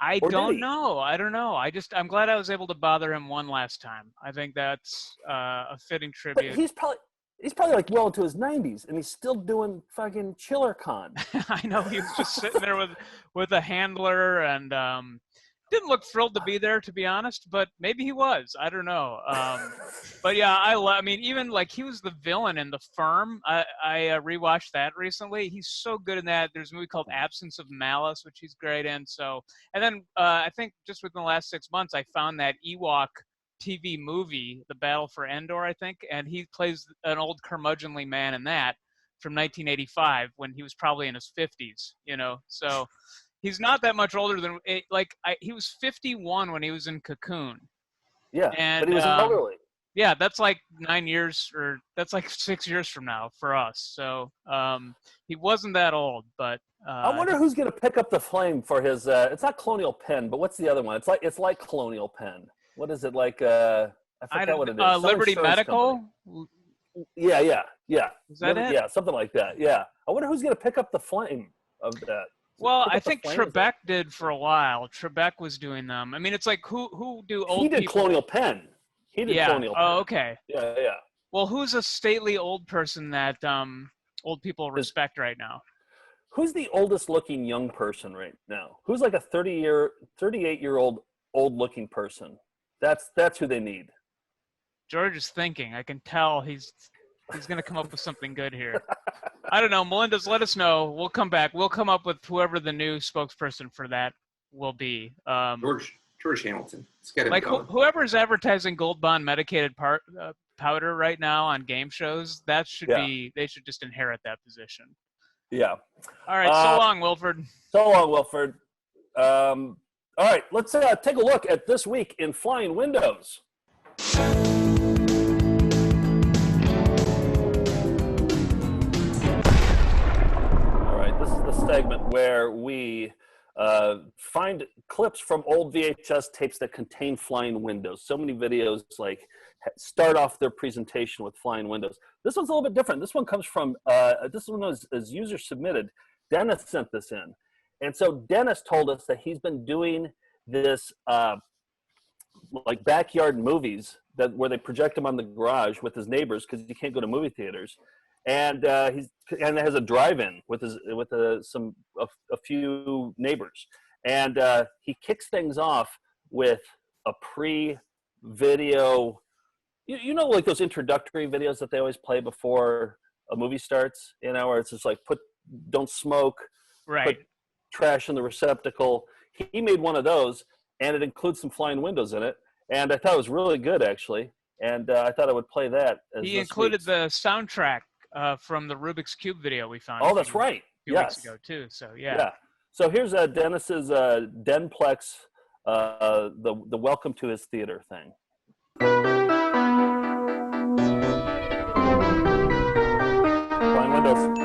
I Or did don't he? know. I don't know. I'm glad I was able to bother him one last time. I think that's a fitting But tribute. he's probably like well into his 90s, and he's still doing fucking ChillerCon. I know he was just sitting there with a handler and didn't look thrilled to be there, to be honest, but maybe he was. I don't know. But yeah, I mean, even like he was the villain in The Firm. I rewatched that recently. He's so good in that. There's a movie called Absence of Malice, which he's great in. So, and then I think just within the last 6 months, I found that Ewok TV movie, The Battle for Endor, I think, and he plays an old curmudgeonly man in that from 1985 when he was probably in his 50s, you know. So he's not that much older than he was 51 when he was in Cocoon. Yeah, And but he was elderly. yeah, that's like 9 years, or that's like 6 years from now for us. So he wasn't that old, but I wonder who's going to pick up the flame for his. It's not Colonial Penn, but what's the other one? It's like Colonial Penn. What is it like? I forget what it is. Some Liberty insurance Medical. company. Yeah. Is that it? Yeah, something like that. Yeah. I wonder who's going to pick up the flame of that. Well, I think Trebek did for a while. Trebek was doing them. I mean, it's like who do old He did people? Colonial Penn. He did Colonial Penn. Oh, okay. Yeah. Well, who's a stately old person that old people respect right now? Who's the oldest looking young person right now? Who's like a 38-year-old old looking person? That's who they need. George is thinking. I can tell he's going to come up with something good here. I don't know. Melinda's, let us know. We'll come back. We'll come up with whoever the new spokesperson for that will be. George Hamilton. It's gotta like be going. whoever's advertising Gold Bond medicated powder right now on game shows, they should just inherit that position. Yeah. All right. So long, Wilford. So long, Wilford. All right. Let's take a look at this week in Flying Windows. This is the segment where we find clips from old VHS tapes that contain flying windows. So many videos like start off their presentation with flying windows. This one's a little bit different. This one comes from, this one is user submitted. Dennis sent this in. And so Dennis told us that he's been doing this like backyard movies where they project them on the garage with his neighbors because you can't go to movie theaters. And it has a drive-in with a few neighbors, and he kicks things off with a pre-video, you know, like those introductory videos that they always play before a movie starts, you know, where it's just like don't smoke, right? Put trash in the receptacle. He made one of those, and it includes some flying windows in it, and I thought it was really good actually, and I thought I would play that. He included the soundtrack from the Rubik's Cube video we found. Oh, that's right. A few weeks ago too. So yeah. So here's Dennis's Denplex, the welcome to his theater thing. Flying windows.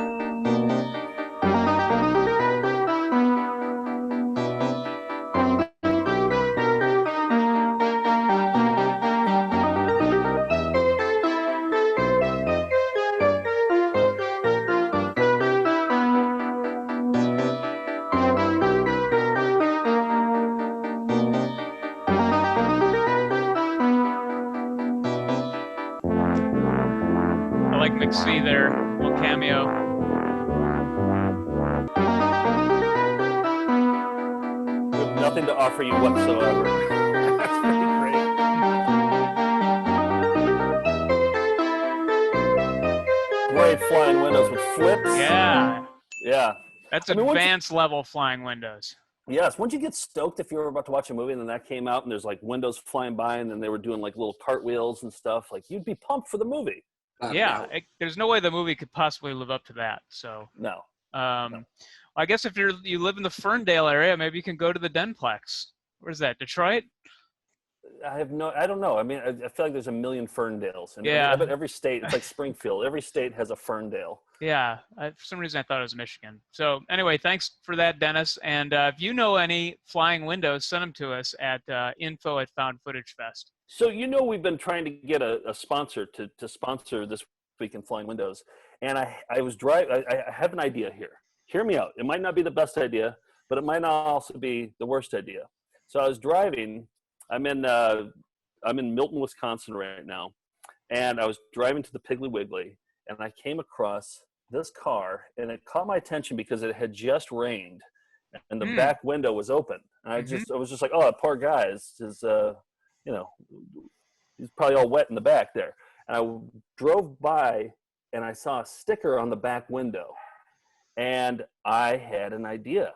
See their little cameo. We have nothing to offer you whatsoever. That's pretty great. Great flying windows with flips. Yeah. That's advanced level flying windows. Yes. Wouldn't you get stoked if you were about to watch a movie and then that came out and there's like windows flying by and then they were doing like little cartwheels and stuff? Like you'd be pumped for the movie. There's no way the movie could possibly live up to that. So no. I guess if you live in the Ferndale area, maybe you can go to the Denplex. Where's that? Detroit? I don't know. I mean, I feel like there's a million Ferndales. And every state, it's like Springfield. Every state has a Ferndale. Yeah. For some reason, I thought it was Michigan. So anyway, thanks for that, Dennis. And if you know any flying windows, send them to us at info@foundfootagefest. So, you know, we've been trying to get a sponsor to sponsor this week in Flying Windows. And I have an idea here. Hear me out. It might not be the best idea, but it might not also be the worst idea. So I was driving. I'm in Milton, Wisconsin right now, and I was driving to the Piggly Wiggly, and I came across this car, and it caught my attention because it had just rained, and the back window was open. And I was just like, oh, that poor guy is he's probably all wet in the back there. And I drove by, and I saw a sticker on the back window, and I had an idea.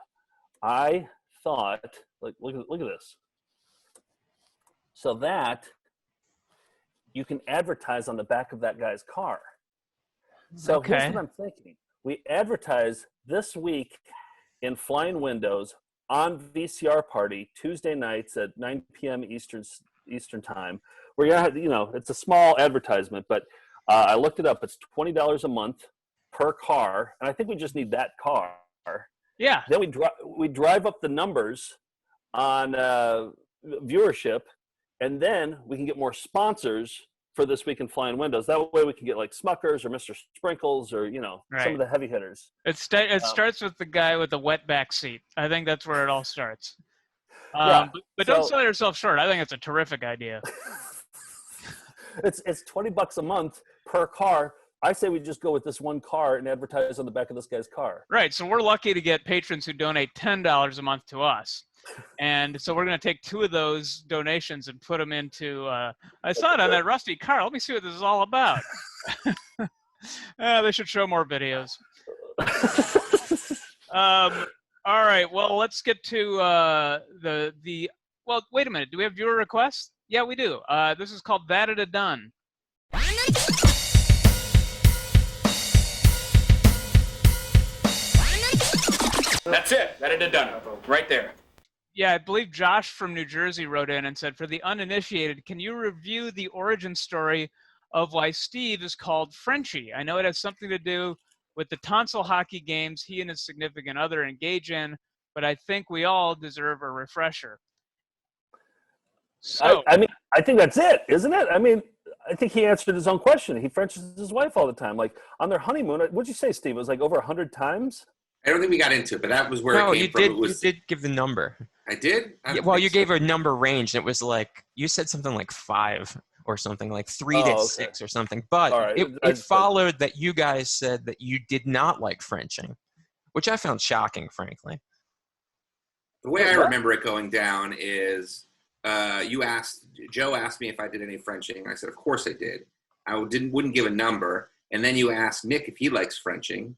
I thought, like, look at this. So that you can advertise on the back of that guy's car. So here's what I'm thinking. We advertise this week in Flying Windows on VCR Party Tuesday nights at 9 p.m. Eastern time. We're gonna have, it's a small advertisement, but I looked it up. It's $20 a month per car, and I think we just need that car. Yeah. Then we drive up the numbers on viewership, and then we can get more sponsors for This Week in Flying Windows. That way we can get like Smuckers or Mr. Sprinkles or, some of the heavy hitters. It starts with the guy with the wet back seat. I think that's where it all starts. But don't sell yourself short. I think it's a terrific idea. It's $20 a month per car. I say we just go with this one car and advertise on the back of this guy's car. Right. So we're lucky to get patrons who donate $10 a month to us. And so we're going to take 2 of those donations and put them into, I saw it on that rusty car. Let me see what this is all about. They should show more videos. All right. Well, let's get to well, wait a minute. Do we have viewer requests? Yeah, we do. This is called That It Done. That's it. That it done. Right there. Yeah, I believe Josh from New Jersey wrote in and said, for the uninitiated, can you review the origin story of why Steve is called Frenchie? I know it has something to do with the tonsil hockey games he and his significant other engage in, but I think we all deserve a refresher. So, I think that's it, isn't it? I think he answered his own question. He Frenches his wife all the time. Like on their honeymoon, what'd you say, Steve? It was like over 100 times? I don't think we got into it, but that was where it came from. You did give the number. I did? You gave a number range, and it was like, you said something like 5 or something, like 3 to 6 or something. But it followed that you guys said that you did not like Frenching, which I found shocking, frankly. The way I remember it going down is Joe asked me if I did any Frenching. I said, of course I did. I wouldn't give a number. And then you asked Nick if he likes Frenching.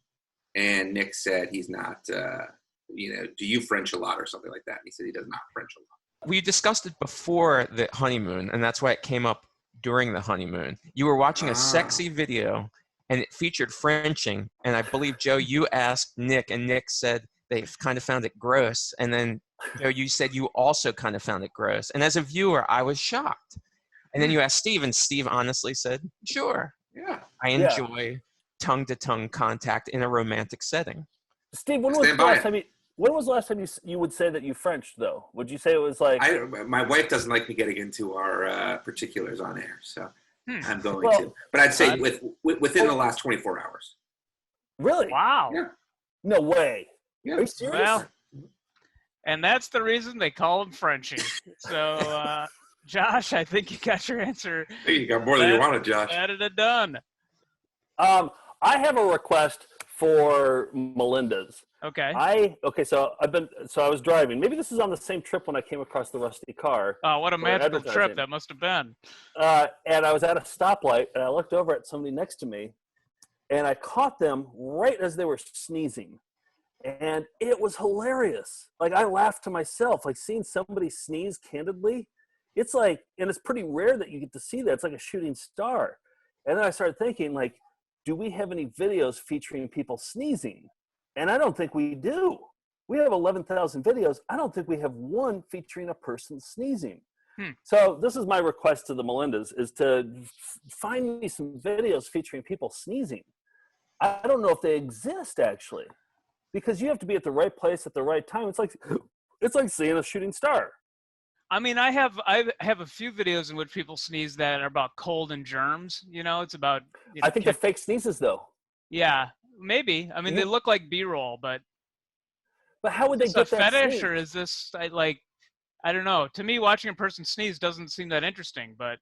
And Nick said he's not, do you French a lot or something like that? And he said he does not French a lot. We discussed it before the honeymoon, and that's why it came up during the honeymoon. You were watching a sexy video, and it featured Frenching. And I believe, Joe, you asked Nick, and Nick said they kind of found it gross. And then, Joe, you said you also kind of found it gross. And as a viewer, I was shocked. And then you asked Steve, and Steve honestly said, sure. Yeah. I enjoy tongue-to-tongue contact in a romantic setting. Steve, when was the last time you would say that you Frenched, though? Would you say it was like... my wife doesn't like me getting into our particulars on air, so I'm going to. But I'd say within the last 24 hours. Really? Wow. Yeah. No way. Yeah. Are you serious? Well, and that's the reason they call him Frenchie. So, Josh, I think you got your answer. Hey, you got more than you wanted, Josh. That it done. I have a request for Melindas. Okay. So I was driving. Maybe this is on the same trip when I came across the rusty car. Oh, what a magical trip that must have been. And I was at a stoplight, and I looked over at somebody next to me, and I caught them right as they were sneezing. And it was hilarious. Like, I laughed to myself, like seeing somebody sneeze candidly. It's like, and it's pretty rare that you get to see that. It's like a shooting star. And then I started thinking, like, do we have any videos featuring people sneezing? And I don't think we do. We have 11,000 videos. I don't think we have one featuring a person sneezing. So this is my request to the Melindas, is to find me some videos featuring people sneezing. I don't know if they exist, actually, because you have to be at the right place at the right time. It's like seeing a shooting star. I mean, I have a few videos in which people sneeze that are about cold and germs. It's about. I think they're fake sneezes, though. Yeah, maybe. I mean, they look like B-roll, but. But how would they is get this a that fetish, sneeze? or is this like, I don't know. To me, watching a person sneeze doesn't seem that interesting, but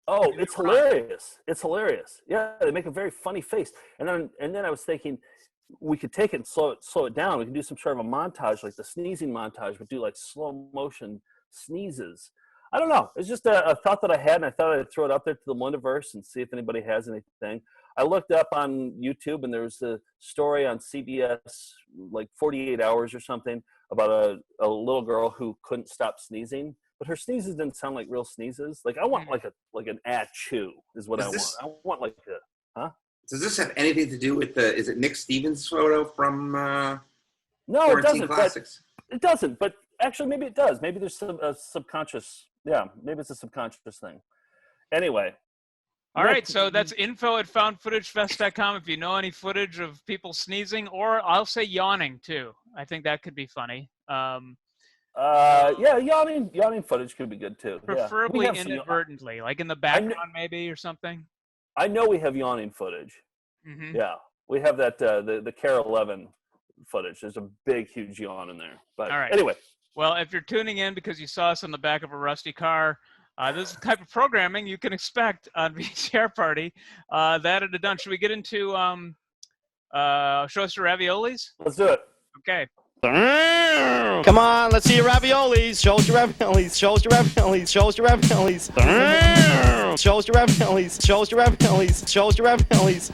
Oh, it's hilarious. It's hilarious. Yeah, they make a very funny face. And then I was thinking we could take it and slow it down. We can do some sort of a montage, like the sneezing montage, but do like slow motion sneezes. I don't know. It's just a thought that I had, and I thought I'd throw it out there to the Melindaverse and see if anybody has anything. I looked up on YouTube, and there was a story on CBS, like 48 Hours or something, about a little girl who couldn't stop sneezing. But her sneezes didn't sound like real sneezes. Like I want like an achoo is what I want. I want like a Does this have anything to do with is it Nick Stevens' photo from No, Quarantine it doesn't. Classics? It doesn't. But actually, maybe it does. Maybe there's some subconscious. Yeah, maybe it's a subconscious thing. Anyway. All right, so that's info@foundfootagefest.com if you know any footage of people sneezing, or I'll say yawning too. I think that could be funny. Yeah, yawning footage could be good too. Preferably Yeah. inadvertently, like in the background maybe or something. I know we have yawning footage. Mm-hmm. Yeah, we have that the Cara 11 footage. There's a big, huge yawn in there. But all right. Anyway. Well, if you're tuning in because you saw us on the back of a rusty car, this is the type of programming you can expect on VCR Party. That and done. Should we get into show us your raviolis? Let's do it. Okay. Come on, let's see your raviolis. Show us your raviolis. Show us your raviolis. Show us your raviolis. Show us your raviolis. Show us your raviolis. Show us your raviolis.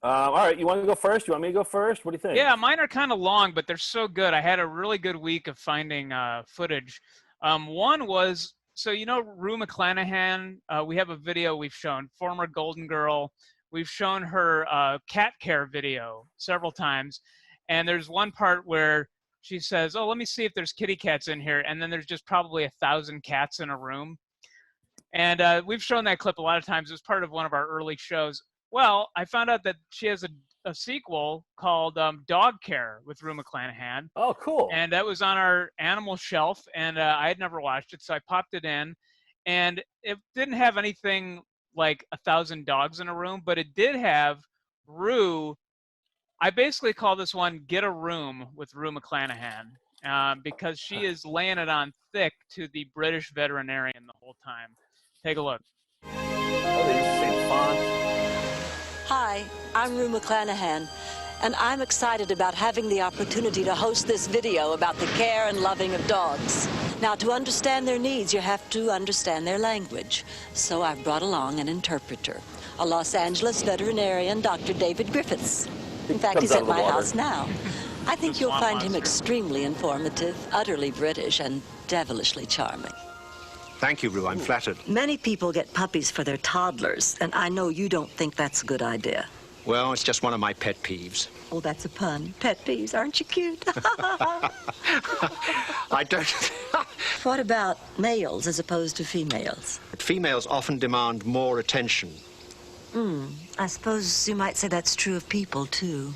All right, you want to go first? You want me to go first? What do you think? Yeah, mine are kind of long, but they're so good. I had a really good week of finding footage. One was, so you know Rue McClanahan, we have a video we've shown, former Golden Girl. We've shown her cat care video several times. And there's one part where she says, oh, let me see if there's kitty cats in here. And then there's just probably 1,000 cats in a room. And we've shown that clip a lot of times. It was part of one of our early shows. Well, I found out that she has a sequel called Dog Care with Rue McClanahan. Oh, cool. And that was on our animal shelf, and I had never watched it, so I popped it in. And it didn't have anything like 1,000 dogs in a room, but it did have Rue. I basically call this one Get a Room with Rue McClanahan because she is laying it on thick to the British veterinarian the whole time. Take a look. Oh, they use the same font. Hi, I'm Rue McClanahan, and I'm excited about having the opportunity to host this video about the care and loving of dogs. Now, to understand their needs, you have to understand their language. So I've brought along an interpreter, a Los Angeles veterinarian, Dr. David Griffiths. In fact, he's at my house now. I think you'll find him extremely informative, utterly British, and devilishly charming. Thank you, Rue. I'm flattered. Many people get puppies for their toddlers, and I know you don't think that's a good idea. Well, it's just one of my pet peeves. Oh, that's a pun. Pet peeves, aren't you cute? I don't... What about males as opposed to females? Females often demand more attention. I suppose you might say that's true of people, too.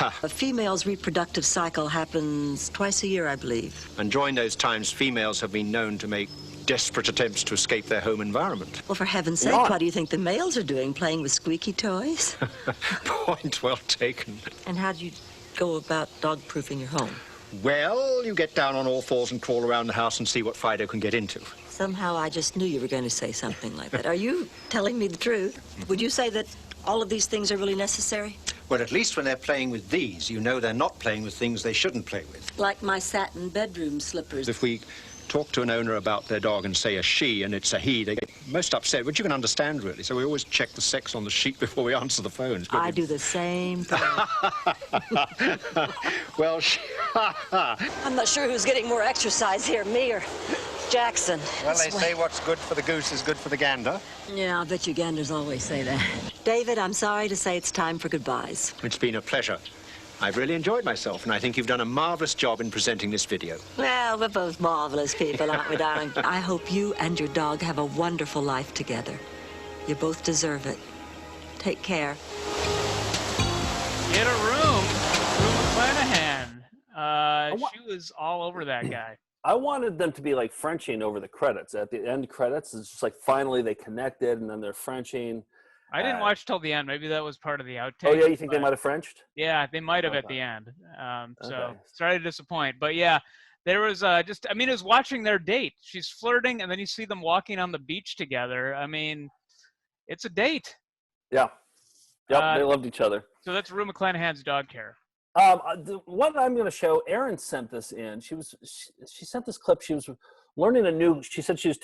A female's reproductive cycle happens twice a year, I believe. And during those times, females have been known to make desperate attempts to escape their home environment. Well, for heaven's sake, what do you think the males are doing, playing with squeaky toys? Point well taken. And how do you go about dog-proofing your home? Well, you get down on all fours and crawl around the house and see what Fido can get into. Somehow I just knew you were going to say something like that. Are you telling me the truth? Would you say that all of these things are really necessary? Well, at least when they're playing with these, you know they're not playing with things they shouldn't play with. Like my satin bedroom slippers. If we talk to an owner about their dog and say a she and it's a he, they get most upset, which you can understand, really. So we always check the sex on the sheet before we answer the phones. I do the same thing. Well, I'm not sure who's getting more exercise here, me or Jackson. Well, they say what's good for the goose is good for the gander. Yeah, I bet you ganders always say that. David, I'm sorry to say it's time for goodbyes. It's been a pleasure. I've really enjoyed myself, and I think you've done a marvelous job in presenting this video. Well, we're both marvelous people, aren't we, darling? I hope you and your dog have a wonderful life together. You both deserve it. Take care. Get a Room, Rue McClanahan. She was all over that guy. I wanted them to be like Frenching over the credits. At the end credits, it's just like finally they connected, and then they're Frenching. I didn't watch till the end. Maybe that was part of the outtake. Oh yeah, you think they might have Frenched? Yeah, they might have at the end. So sorry to disappoint, but yeah, there was just. I mean, it was watching their date. She's flirting, and then you see them walking on the beach together. I mean, it's a date. Yeah. Yep. They loved each other. So that's Rue McClanahan's dog care. What I'm going to show, Erin sent this in. She sent this clip. She was learning she said she was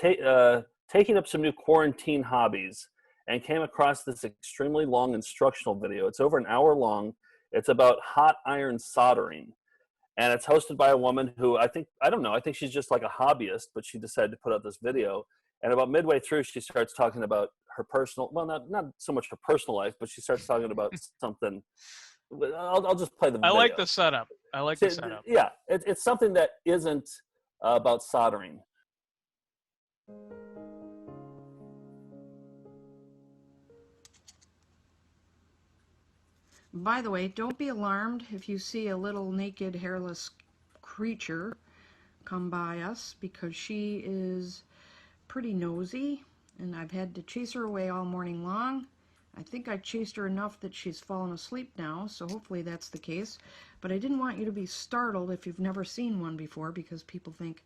taking up some new quarantine hobbies and came across this extremely long instructional video. It's over an hour long. It's about hot iron soldering. And it's hosted by a woman who I think she's just like a hobbyist, but she decided to put out this video. And about midway through, she starts talking about her personal, well, not so much her personal life, but she starts talking about something. I'll just play the video. I like the setup. Yeah, it's something that isn't about soldering. By the way, don't be alarmed if you see a little naked, hairless creature come by us, because she is pretty nosy, and I've had to chase her away all morning long. I think I chased her enough that she's fallen asleep now, so hopefully that's the case. But I didn't want you to be startled if you've never seen one before, because people think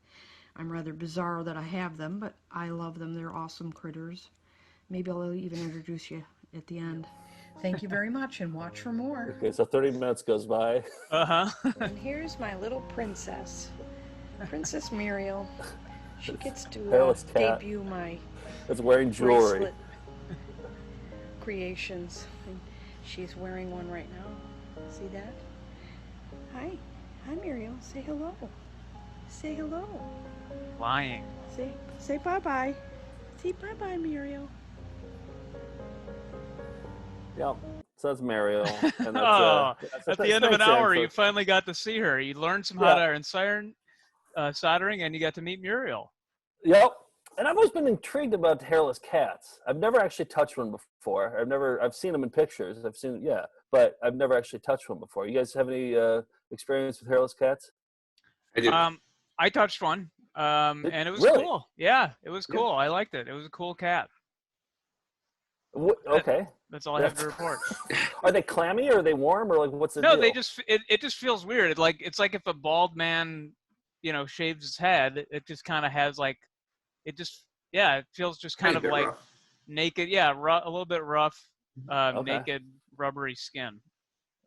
I'm rather bizarre that I have them, but I love them. They're awesome critters. Maybe I'll even introduce you at the end. Thank you very much, and watch for more. Okay, so 30 minutes goes by. And here's my little princess, Princess Muriel. She gets to debut my it's wearing jewelry. bracelet creations, and she's wearing one right now. See that? Hi Muriel. Say hello. Say hello. Lying. Say bye-bye. Say bye-bye, Muriel. Yep. So that's Mario. And that's, at the end of an hour, you finally got to see her. You learned some hot iron soldering, and you got to meet Muriel. Yep. And I've always been intrigued about hairless cats. I've never actually touched one before. I've seen them in pictures. But I've never actually touched one before. You guys have any experience with hairless cats? I do. I touched one, and it was cool. Yeah, it was cool. I liked it. It was a cool cat. Okay. That's all I have to report. Are they clammy, or are they warm, or like what's the deal? No, it just feels weird. It's like if a bald man, shaves his head, it just kind of has like, it feels just kind of like rough. Naked. Yeah, a little bit rough, naked, rubbery skin.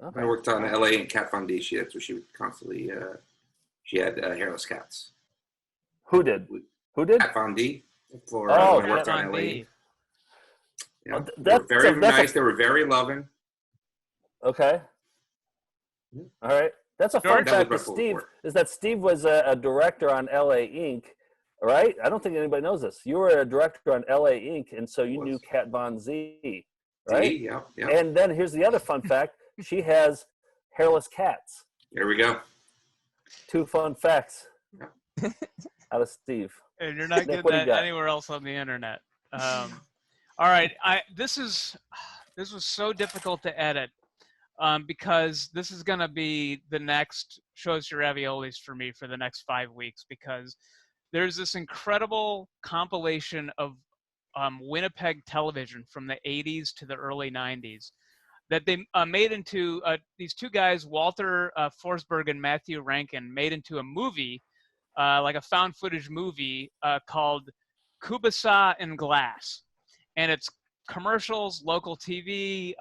Okay. I worked on LA and Cat Von D. That's where she would constantly, she had hairless cats. Who did? Cat Von D. Oh, I worked on LA. Yeah, they were very nice. They were very loving. Okay. All right. That's a fun fact with Steve, is that Steve was a director on LA Inc., right? I don't think anybody knows this. You were a director on LA Inc., and so you knew Kat Von Z, right? Yeah. And then here's the other fun fact. She has hairless cats. There we go. 2 fun facts out of Steve. And you're not getting that anywhere else on the internet. All right, this was so difficult to edit because this is going to be the next Shows Your Raviolis for me for the next 5 weeks, because there's this incredible compilation of Winnipeg television from the 80s to the early 90s that they made into these two guys, Walter Forsberg and Matthew Rankin, made into a movie, like a found footage movie called Kubasa in Glass. And it's commercials, local TV,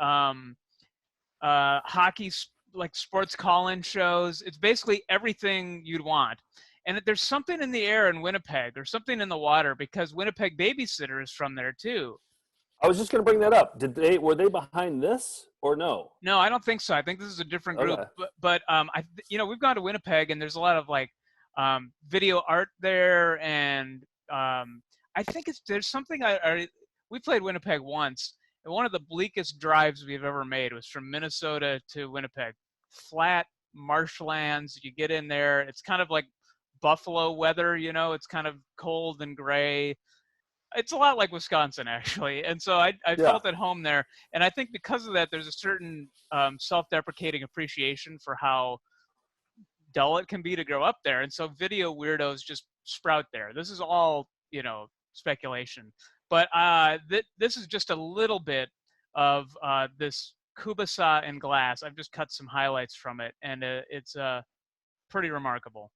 hockey, like sports call-in shows. It's basically everything you'd want. And there's something in the air in Winnipeg, or something in the water, because Winnipeg Babysitter is from there too. I was just going to bring that up. Were they behind this or no? No, I don't think so. I think this is a different group. Okay. But we've gone to Winnipeg, and there's a lot of like video art there, and I think there's something we played Winnipeg once, and one of the bleakest drives we've ever made was from Minnesota to Winnipeg. Flat marshlands. You get in there, it's kind of like Buffalo weather, it's kind of cold and gray. It's a lot like Wisconsin, actually. And so I felt at home there. And I think because of that, there's a certain self-deprecating appreciation for how dull it can be to grow up there. And so video weirdos just sprout there. This is all, speculation. But this is just a little bit of this kubasa in glass. I've just cut some highlights from it, and it's pretty remarkable.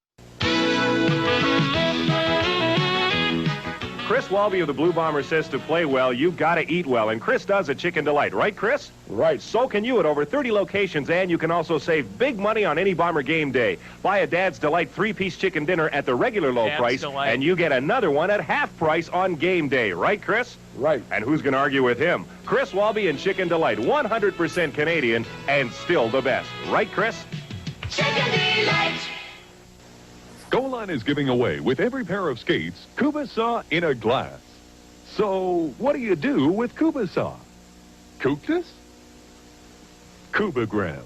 Chris Walby of the Blue Bomber says to play well, you've got to eat well, and Chris does at Chicken Delight, right, Chris? Right. So can you at over 30 locations, and you can also save big money on any Bomber game day. Buy a Dad's Delight 3-piece chicken dinner at the regular low price, and you get another one at half price on game day, right, Chris? Right. And who's going to argue with him? Chris Walby and Chicken Delight, 100% Canadian, and still the best. Right, Chris? Chicken Delight. Goline is giving away, with every pair of skates, Kubasa in a glass. So, what do you do with Kubasa? Kooktis? Kubagram.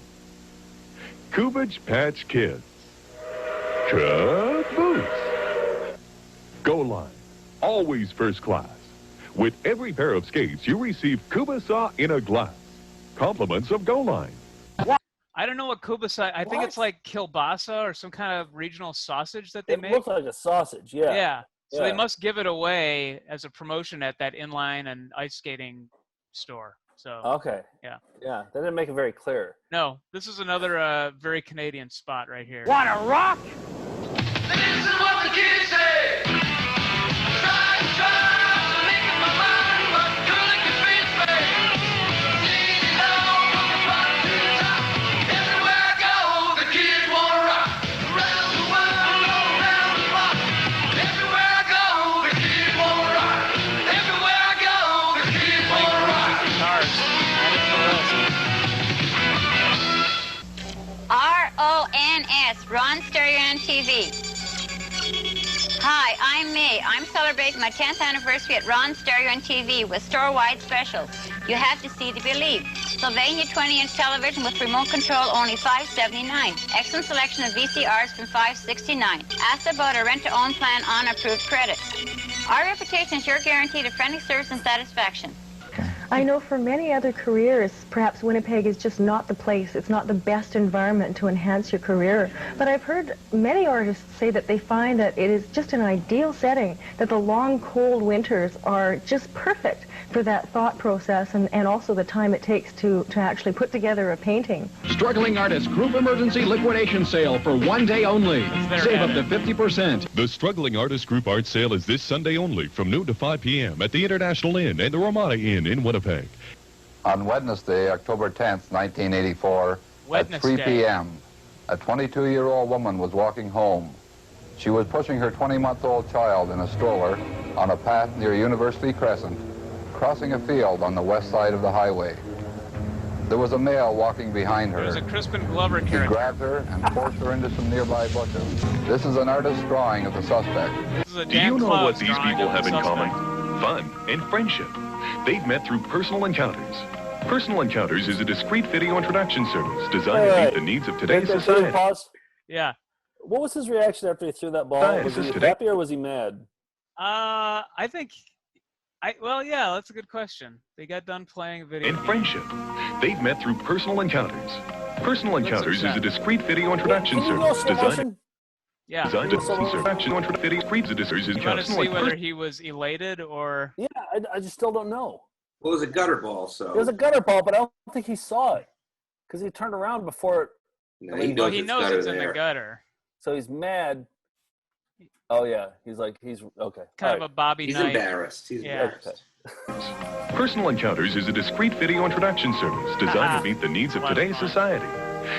Kubage Patch Kids. Caboose. Goline, always first class. With every pair of skates, you receive Kubasa in a glass. Compliments of Goline. I don't know what kubasa. I think it's like kielbasa or some kind of regional sausage that they make. It looks like a sausage, yeah. Yeah. So they must give it away as a promotion at that inline and ice skating store. So okay. Yeah. Yeah, they didn't make it very clear. No, this is another very Canadian spot right here. Want to rock? This is what the kids say. Try to make up my mind, but girl, it can be fair. Lean it down from the bottom to the top. Everywhere I go, the kids want to rock. Around the world, all around the block. Everywhere I go, the kids want to rock. Everywhere I go, the kids want to rock. RONS, Ron Stereo and TV. Hi, I'm May. I'm celebrating my 10th anniversary at Ron Stereo and TV with store-wide specials. You have to see to believe. Sylvania 20-inch television with remote control, only $5.79. Excellent selection of VCRs from $5.69. Ask about a rent-to-own plan on approved credits. Our reputation is your guarantee to friendly service and satisfaction. I know for many other careers, perhaps Winnipeg is just not the place. It's not the best environment to enhance your career. But I've heard many artists say that they find that it is just an ideal setting, that the long, cold winters are just perfect for that thought process and also the time it takes to actually put together a painting. Struggling Artists Group Emergency Liquidation Sale for one day only. Save up to 50%. The Struggling Artists Group Art Sale is this Sunday only from noon to 5 p.m. at the International Inn and the Ramada Inn in Winnipeg. On Wednesday, October 10th, 1984, at 3 p.m., a 22-year-old woman was walking home. She was pushing her 20-month-old child in a stroller on a path near University Crescent, crossing a field on the west side of the highway. There was a male walking behind her. There's a Crispin Glover character. He grabbed her and forced her into some nearby bushes. This is an artist's drawing of the suspect. Do you know what these people have in common? Fun and friendship. They've met through Personal Encounters. Personal Encounters is a discreet video introduction service designed to meet the needs of today's society. Pause. Yeah. What was his reaction after he threw that ball? Was he happy or was he mad? I think... well, yeah, that's a good question. They got done playing a video And game. friendship. They've met through Personal Encounters. Personal Encounters is a discreet video introduction service designed... Yeah. Designed to introduction video You want to see whether he was elated or... Yeah, I just still don't know. Well, it was a gutter ball, so... It was a gutter ball, but I don't think he saw it. Because he turned around before it... No, he knows it's in the gutter. So he's mad. Oh, yeah. He's okay. Kind of a Bobby He's Knight. embarrassed. He's embarrassed. Personal Encounters is a discreet video introduction service designed to meet the needs of today's society.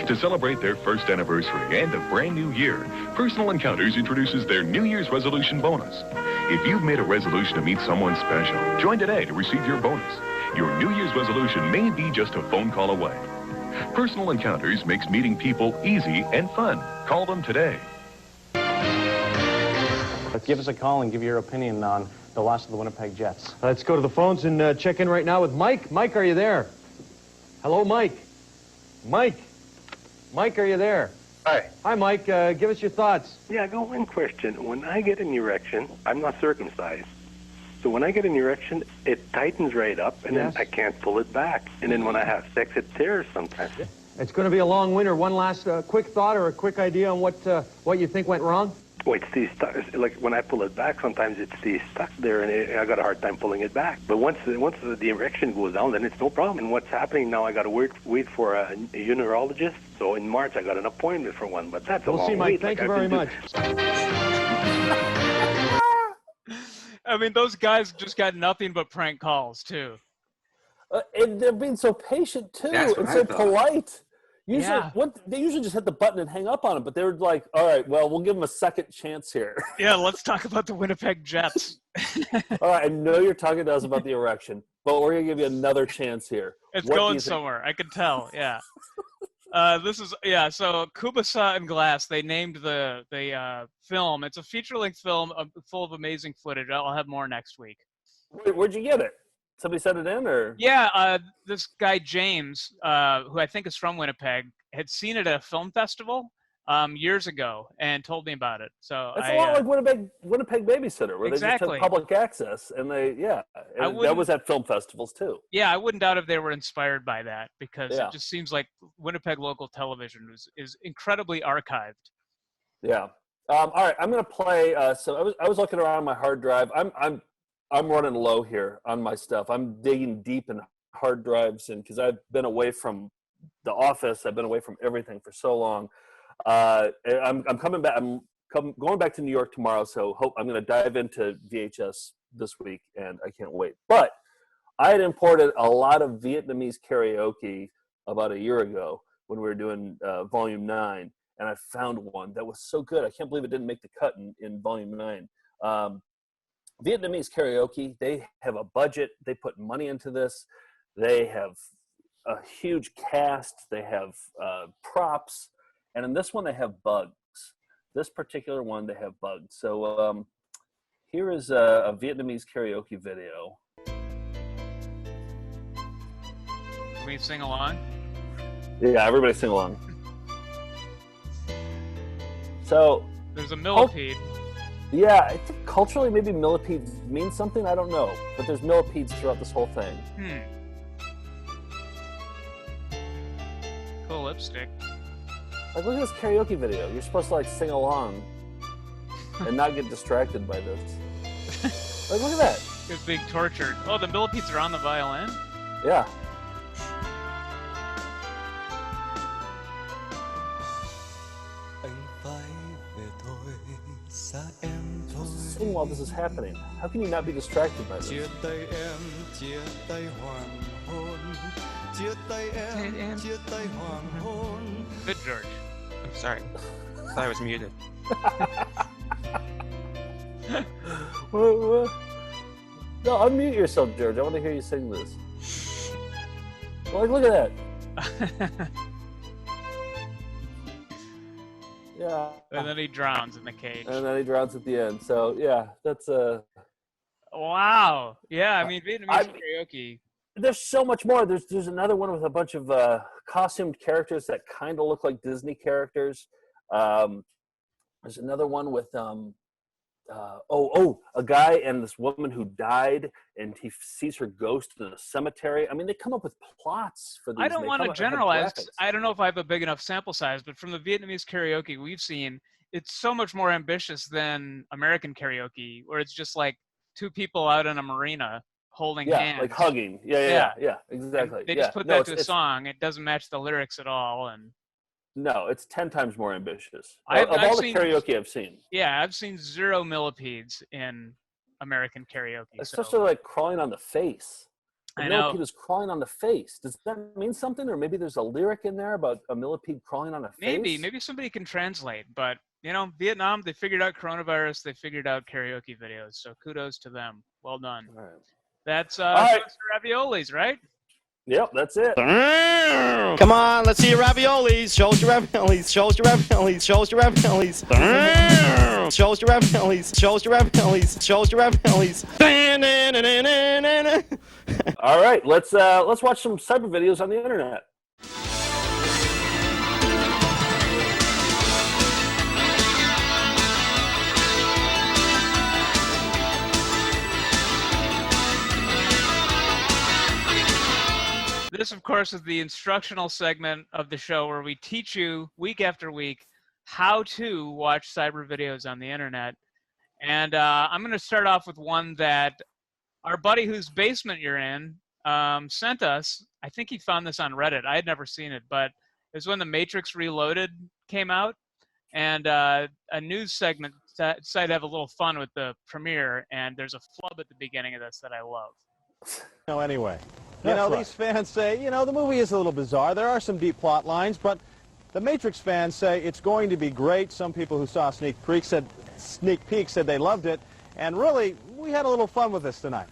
To celebrate their first anniversary and a brand new year, Personal Encounters introduces their New Year's resolution bonus. If you've made a resolution to meet someone special, join today to receive your bonus. Your New Year's resolution may be just a phone call away. Personal Encounters makes meeting people easy and fun. Call them today. Give us a call and give your opinion on the loss of the Winnipeg Jets. Let's go to the phones and check in right now with Mike. Mike, are you there? Hello, Mike. Mike, are you there? Hi. Hi, Mike. Give us your thoughts. Yeah, go one question. When I get an erection, I'm not circumcised. So when I get an erection, it tightens right up, and then I can't pull it back. And then when I have sex, it tears sometimes. It's going to be a long winter. One last quick thought or a quick idea on what you think went wrong? Well, it stays stuck. Like when I pull it back, sometimes it stays stuck there, and I got a hard time pulling it back. But once the erection goes down, then it's no problem. And what's happening now? I got to wait for a urologist. So in March, I got an appointment for one. But that's a long We'll see, Mike. wait. Thank you very much. I mean, those guys just got nothing but prank calls too. And they're being so patient too, That's what and I so thought. polite. Usually, Yeah. they usually just hit the button and hang up on it, but they were like, "All right, well, we'll give them a second chance here." Yeah, let's talk about the Winnipeg Jets. All right, I know you're talking to us about the erection, but we're gonna give you another chance here. It's What do going you think? somewhere. I can tell. Yeah. So Kubasa and Glass, they named the film. It's a feature-length film full of amazing footage. I'll have more next week. Where'd you get it? Somebody sent it in, or? Yeah, this guy James, who I think is from Winnipeg, had seen it at a film festival years ago and told me about it. So It's a lot like Winnipeg Babysitter, where they just Exactly. took public access, and that was at film festivals too. Yeah, I wouldn't doubt if they were inspired by that, because Yeah. it just seems like Winnipeg local television is incredibly archived. Yeah. All right, I'm gonna play. So I was looking around my hard drive. I'm running low here on my stuff. I'm digging deep in hard drives, and because I've been away from the office, I've been away from everything for so long. I'm coming back. Going back to New York tomorrow, so I'm going to dive into VHS this week, and I can't wait. But I had imported a lot of Vietnamese karaoke about a year ago when we were doing Volume 9, and I found one that was so good. I can't believe it didn't make the cut in Volume 9. Vietnamese karaoke, they have a budget. They put money into this. They have a huge cast. They have props. And in this one, they have bugs. This particular one, they have bugs. So here is a Vietnamese karaoke video. Can we sing along? Yeah, everybody sing along. So There's a millipede. Yeah, I think culturally maybe millipedes mean something. I don't know. But there's millipedes throughout this whole thing. Cool lipstick. Like, look at this karaoke video. You're supposed to, like, sing along and not get distracted by this. Like, look at that. He was being tortured. Oh, the millipedes are on the violin? Yeah. Sing while this is happening. How can you not be distracted by this? Good, George. I'm sorry. I thought I was muted. What? No, unmute yourself, George. I want to hear you sing this. Like, look at that. Yeah. And then he drowns in the cage. And then he drowns at the end. So, yeah, that's Wow. Yeah, I mean, Vietnamese karaoke. There's so much more. There's another one with a bunch of costumed characters that kind of look like Disney characters. There's another one with a guy and this woman who died, and he sees her ghost in a cemetery. I mean, they come up with plots for these. I don't want to generalize. graphics. I don't know if I have a big enough sample size, but from the Vietnamese karaoke we've seen, it's so much more ambitious than American karaoke, where it's just like two people out in a marina holding hands. Like hugging. Yeah, exactly. And they just put that to a song. It doesn't match the lyrics at all, and no, it's 10 times more ambitious. I've all seen, the karaoke I've seen. Yeah, I've seen 0 millipedes in American karaoke. Especially like crawling on the face. A I know. millipede is crawling on the face. Does that mean something? Or maybe there's a lyric in there about a millipede crawling on a face? Maybe somebody can translate, but you know, Vietnam, they figured out coronavirus, they figured out karaoke videos, so kudos to them. Well done. All right. That's right. raviolis, right? Yep, that's it. Come on, let's see your raviolis. Show us your raviolis. Show us your raviolis. Show us your raviolis. Show us your raviolis. Show us your raviolis. Show us your raviolis. All right, let's watch some cyber videos on the internet. This, of course, is the instructional segment of the show where we teach you week after week how to watch cyber videos on the internet. And I'm going to start off with one that our buddy whose basement you're in sent us. I think he found this on Reddit. I had never seen it, but it was when The Matrix Reloaded came out. And a news segment decided to have a little fun with the premiere, and there's a flub at the beginning of this that I love. Anyway, these fans say, the movie is a little bizarre. There are some deep plot lines, but the Matrix fans say it's going to be great. Some people who saw a sneak peek said they loved it, and really, we had a little fun with this tonight.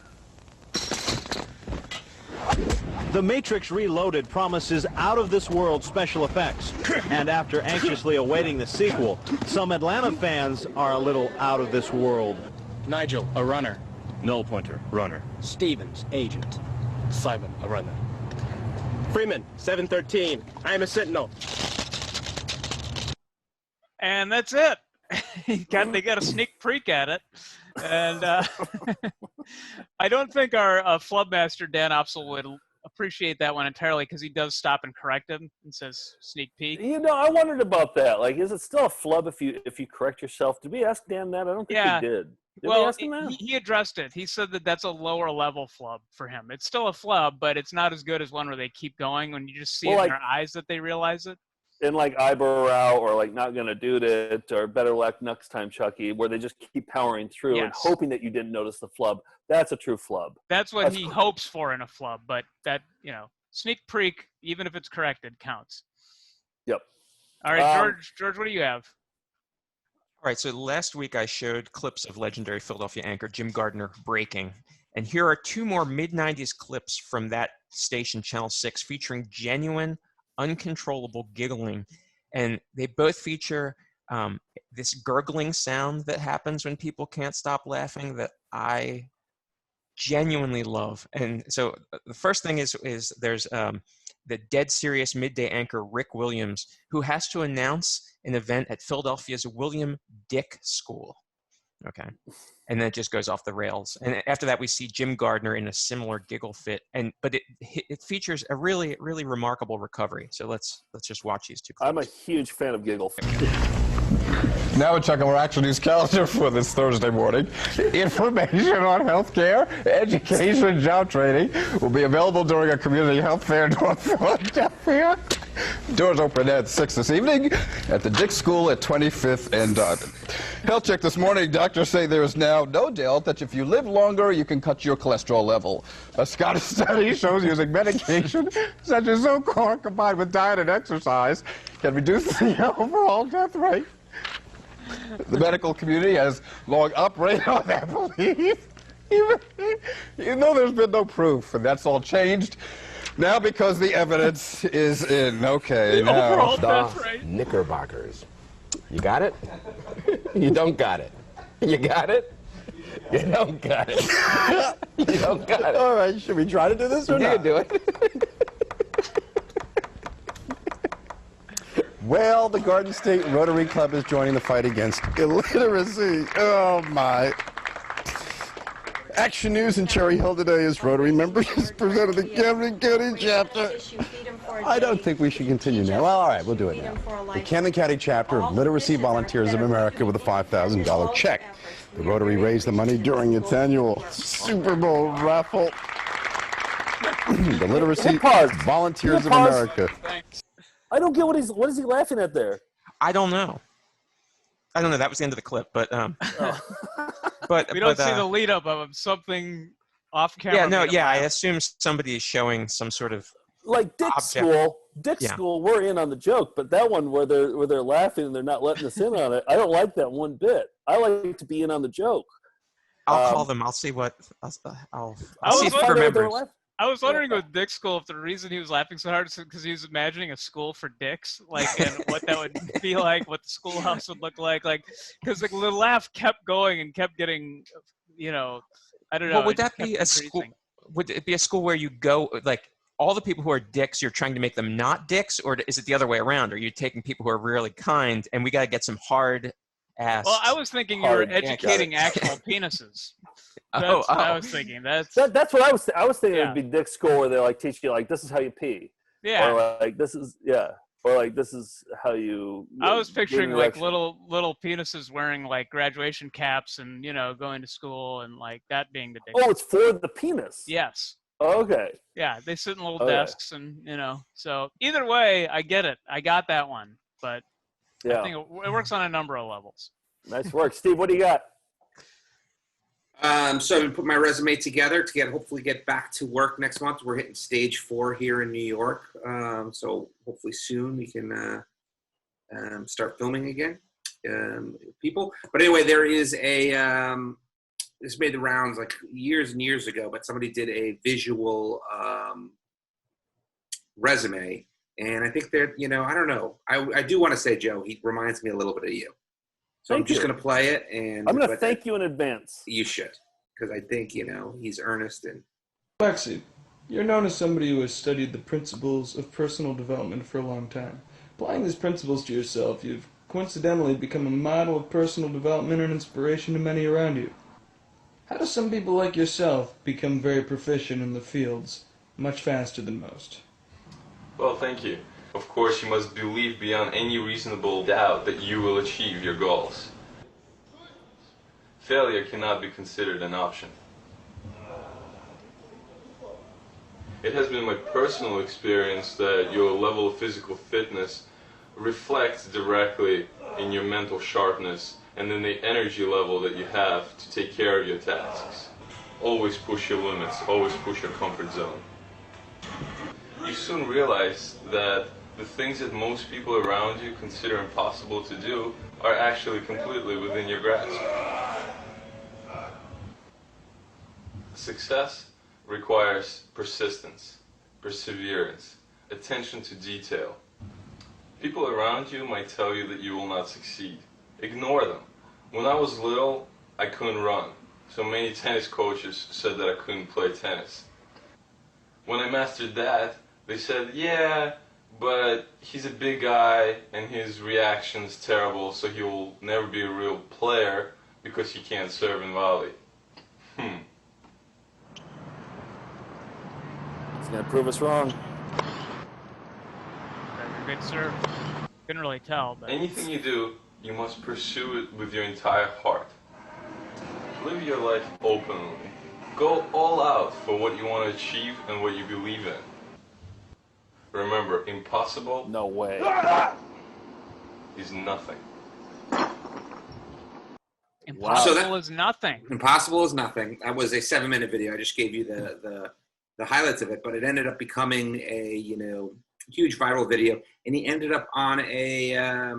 The Matrix Reloaded promises out-of-this-world special effects, and after anxiously awaiting the sequel, some Atlanta fans are a little out of this world. Nigel, a runner. Null pointer, runner. Stevens, agent. Simon, a runner. Freeman, 713. I am a sentinel. And that's it. They got a sneak peek at it. And I don't think our flub master, Dan Opsel, would appreciate that one entirely, because he does stop and correct him and says sneak peek. I wondered about that. Like, is it still a flub if you correct yourself? Did we ask Dan that? I don't think we did. Did we ask him that? He addressed it. He said that that's a lower level flub for him. It's still a flub, but it's not as good as one where they keep going when you just see in their eyes that they realize it. In like eyebrow or like not gonna do it or better luck next time, Chucky, where they just keep powering through and hoping that you didn't notice the flub. That's a true flub. That's what he hopes for in a flub, but that, sneak peek, even if it's corrected, counts. Yep. All right, George, what do you have? All right, so last week I showed clips of legendary Philadelphia anchor Jim Gardner breaking. And here are two more mid-90s clips from that station, Channel 6, featuring genuine, uncontrollable giggling. And they both feature this gurgling sound that happens when people can't stop laughing that I genuinely love. And so the first thing is there's the dead serious midday anchor Rick Williams, who has to announce an event at Philadelphia's William Dick School. Okay. And then it just goes off the rails. And after that, we see Jim Gardner in a similar giggle fit. But it features a really, really remarkable recovery. So let's just watch these two clips. I'm a huge fan of giggle fit. Now we're checking our Action News calendar for this Thursday morning. Information on healthcare, education, and job training will be available during a community health fair in North Philadelphia. Doors open at 6 this evening at the Dick School at 25th and Darden. Health check this morning. Doctors say there is now no doubt that if you live longer, you can cut your cholesterol level. A Scottish study shows using medication such as Zocor combined with diet and exercise can reduce the overall death rate. The medical community has long uprated on that belief, even though there's been no proof, and that's all changed now because the evidence is in. Okay, now. The Knickerbockers. You got it? You don't got it. You got it? You don't got it. You don't got it. All right, should we try to do this or not? You can do it. Well, the Garden State Rotary Club is joining the fight against illiteracy. Oh, my. Action News in Cherry Hill today as Rotary members presented the Camden County chapter. I don't think we should continue now. Well, all right, we'll do it now. The Camden County chapter of Literacy Volunteers of America with a $5,000 check. The Rotary raised the money during its annual Super Bowl raffle. The Literacy Volunteers of America. I don't get what is he laughing at there? I don't know. That was the end of the clip, but but we don't see the lead up of him. Something off camera. I assume somebody is showing some sort of like Dick's School. We're in on the joke, but that one where they're laughing and they're not letting us in on it. I don't like that one bit. I like to be in on the joke. I'll call them. I'll see what I'll see if he remembers. I was wondering with Dick's School if the reason he was laughing so hard is because he was imagining a school for dicks, and what that would be like, what the schoolhouse would look like, because the laugh kept going and kept getting, I don't know. Well, would that be a school? Would it be a school where you go all the people who are dicks, you're trying to make them not dicks, or is it the other way around? Are you taking people who are really kind and we got to get some hard ass? Well, I was thinking you were educating actual penises. That's what I was thinking. That's what I was thinking. It'd be Dick's School where they teach you this is how you pee. Yeah. Or this is Or like this is how you? I was picturing like direction? little penises wearing like graduation caps and going to school and like that being the. Oh, it's for the penis. Yes. Okay. Yeah, they sit in little Okay. desks and So either way, I get it. I got that one, but Yeah. I think it works on a number of levels. Nice work, Steve. What do you got? So I'm gonna put my resume together to hopefully get back to work next month. We're hitting stage 4 here in New York, so hopefully soon we can start filming again, people. But anyway, there is a this made the rounds like years and years ago, but somebody did a visual resume, and I think they're I don't know. I do want to say, Joe, he reminds me a little bit of you. So I'm just going to play it, and I'm going to thank you in advance. You should, because I think he's earnest and. Lexi, you're known as somebody who has studied the principles of personal development for a long time. Applying these principles to yourself, you've coincidentally become a model of personal development and inspiration to many around you. How do some people like yourself become very proficient in the fields much faster than most? Well, thank you. Of course, you must believe beyond any reasonable doubt that you will achieve your goals. Failure cannot be considered an option. It has been my personal experience that your level of physical fitness reflects directly in your mental sharpness and in the energy level that you have to take care of your tasks. Always push your limits, always push your comfort zone. You soon realize that the things that most people around you consider impossible to do are actually completely within your grasp. Success requires persistence, perseverance, attention to detail. People around you might tell you that you will not succeed. Ignore them. When I was little, I couldn't run, so many tennis coaches said that I couldn't play tennis. When I mastered that, they said, yeah, but he's a big guy and his reaction is terrible, so he will never be a real player because he can't serve and volley. It's going to prove us wrong. Good serve. Couldn't really tell, but Anything you do, you must pursue it with your entire heart. Live your life openly. Go all out for what you want to achieve and what you believe in. Remember, impossible no way is nothing. impossible is nothing. Impossible is nothing. That was a 7-minute video. I just gave you the highlights of it, but it ended up becoming a huge viral video, and he ended up on a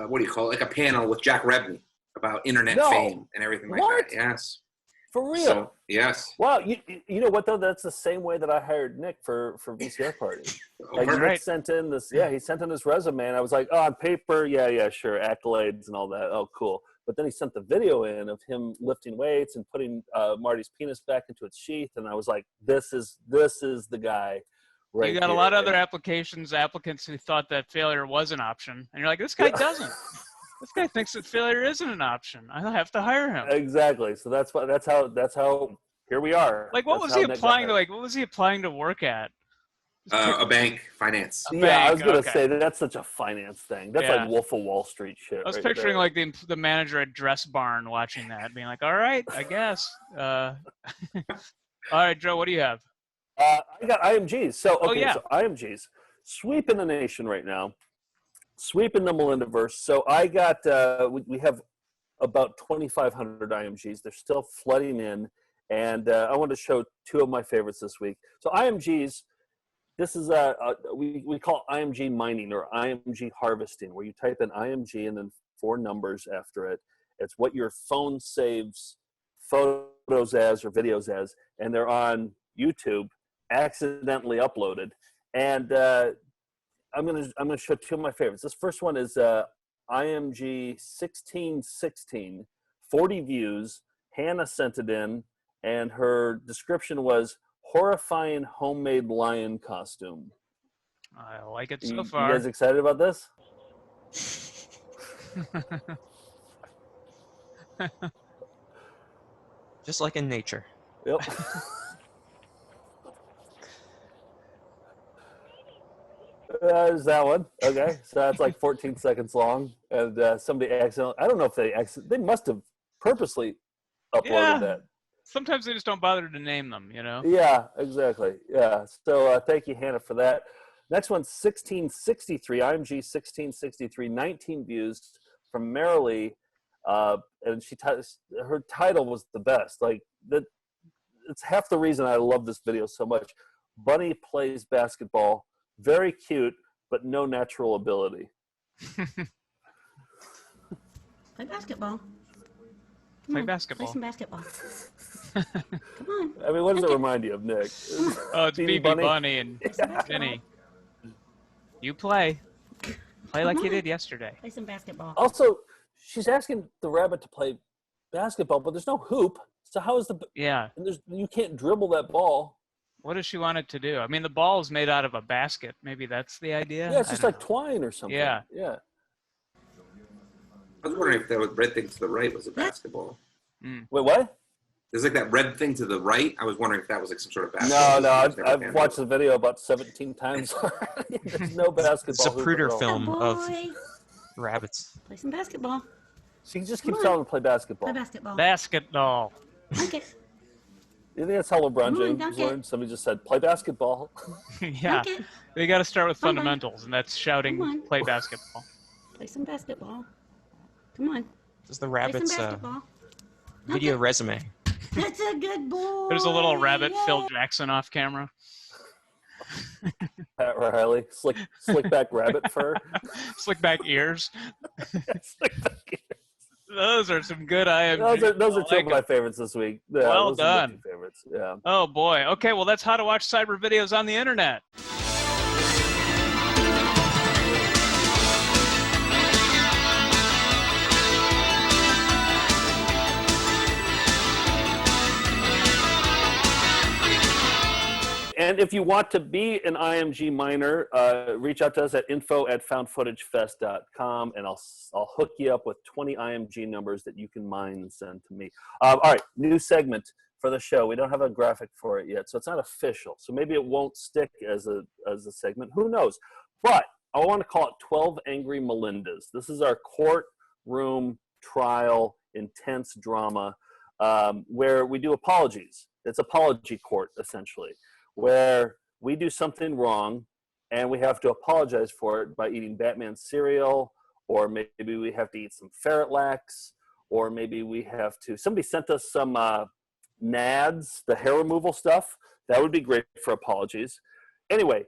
what do you call it? Like a panel with Jack Rebney about internet fame and everything like that. Yes. For real? So, yes. Wow. You know what though? That's the same way that I hired Nick for VCR Party. Like Nick sent in this. Yeah, he sent in his resume, and I was like, oh, on paper, yeah, sure, accolades and all that. Oh, cool. But then he sent the video in of him lifting weights and putting Marty's penis back into its sheath, and I was like, this is the guy. Right. You got a lot of other applicants who thought that failure was an option, and you're like, this guy doesn't. This guy thinks that failure isn't an option. I have to hire him. Exactly. So that's how here we are. Like, what was he applying to? Like, what was he applying to work at? A bank, finance. I was gonna say that's such a finance thing. That's like Wolf of Wall Street shit. I was picturing like the manager at Dress Barn watching that, being like, "All right, I guess." All right, Joe, what do you have? I got IMGs. So so IMGs sweeping the nation right now, sweeping the Melindaverse. So I got we have about 2,500 IMGs. They're still flooding in, and I want to show two of my favorites this week. So IMGs. This is we call IMG mining or IMG harvesting, where you type in IMG and then 4 numbers after it. It's what your phone saves photos as or videos as, and they're on YouTube, accidentally uploaded. And I'm gonna show two of my favorites. This first one is IMG 1616, 40 views. Hannah sent it in, and her description was horrifying homemade lion costume. I like it so far. You guys excited about this? Just like in nature. Yep. There's that one. Okay, so that's like 14 seconds long, and somebody accidentally. I don't know if they must have purposely uploaded that. Sometimes they just don't bother to name them, you know? Yeah, exactly. Yeah. So thank you, Hannah, for that. Next one's 1663, IMG 1663, 19 views from Marilee. And her title was the best. Like that, it's half the reason I love this video so much. Bunny plays basketball, very cute, but no natural ability. Play basketball. Play basketball. Play some basketball. Come on. I mean, what does it remind you of, Nick? Oh, it's BB Bunny and Jenny. You play. Play like you did yesterday. Play some basketball. Also, she's asking the rabbit to play basketball, but there's no hoop. So how is the... Yeah. And you can't dribble that ball. What does she want it to do? I mean, the ball is made out of a basket. Maybe that's the idea? Yeah, it's just like twine or something. Yeah. Yeah. I was wondering if that red thing to the right was a basketball. Wait, what? There's like that red thing to the right. I was wondering if that was like some sort of basketball. No, I've watched the video about 17 times already. There's no basketball. It's a Pruder film of rabbits. Play some basketball. She just keeps telling him to play basketball. Play basketball. Basketball. Okay. You think that's how LeBron James dunk learned? Somebody just said, play basketball. Yeah. Okay. They got to start with fundamentals, and that's shouting, Come on. play basketball. Play some basketball. Come on. This is the Play rabbit's some basketball. video resume. That's a good boy. There's a little rabbit, Phil Jackson, off camera. Pat Riley, slick back rabbit fur. Slick back ears. Those are some good IMG. Those are two of my favorites this week. Yeah, Well those are my done. two favorites. Yeah. Oh boy. Okay, well that's how to watch cyber videos on the internet. And if you want to be an IMG miner, reach out to us at info@foundfootagefest.com, and I'll hook you up with 20 IMG numbers that you can mine and send to me. All right, new segment for the show. We don't have a graphic for it yet, so it's not official. So maybe it won't stick as a segment. Who knows? But I want to call it 12 Angry Melindas. This is our courtroom trial, intense drama, where we do apologies. It's apology court, essentially, where we do something wrong and we have to apologize for it by eating Batman cereal, or maybe we have to eat some ferret lax, or maybe we have to, somebody sent us some nads, the hair removal stuff. That would be great for apologies. Anyway,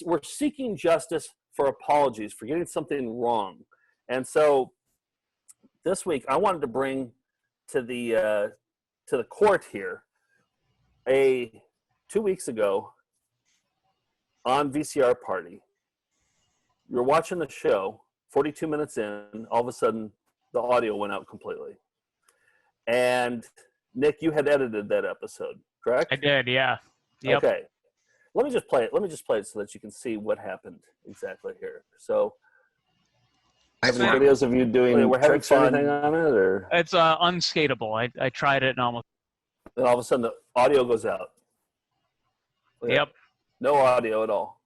we're seeking justice for apologies for getting something wrong. And so this week I wanted to bring to the court here 2 weeks ago on VCR party. You're watching the show, 42 minutes in, all of a sudden the audio went out completely. And Nick, you had edited that episode, correct? I did, yeah. Yep. Okay. Let me just play it so that you can see what happened exactly here. So I have some videos of you doing tricks or anything on it, or it's unskatable. I tried it and almost. And all of a sudden the audio goes out. Yep. No audio at all.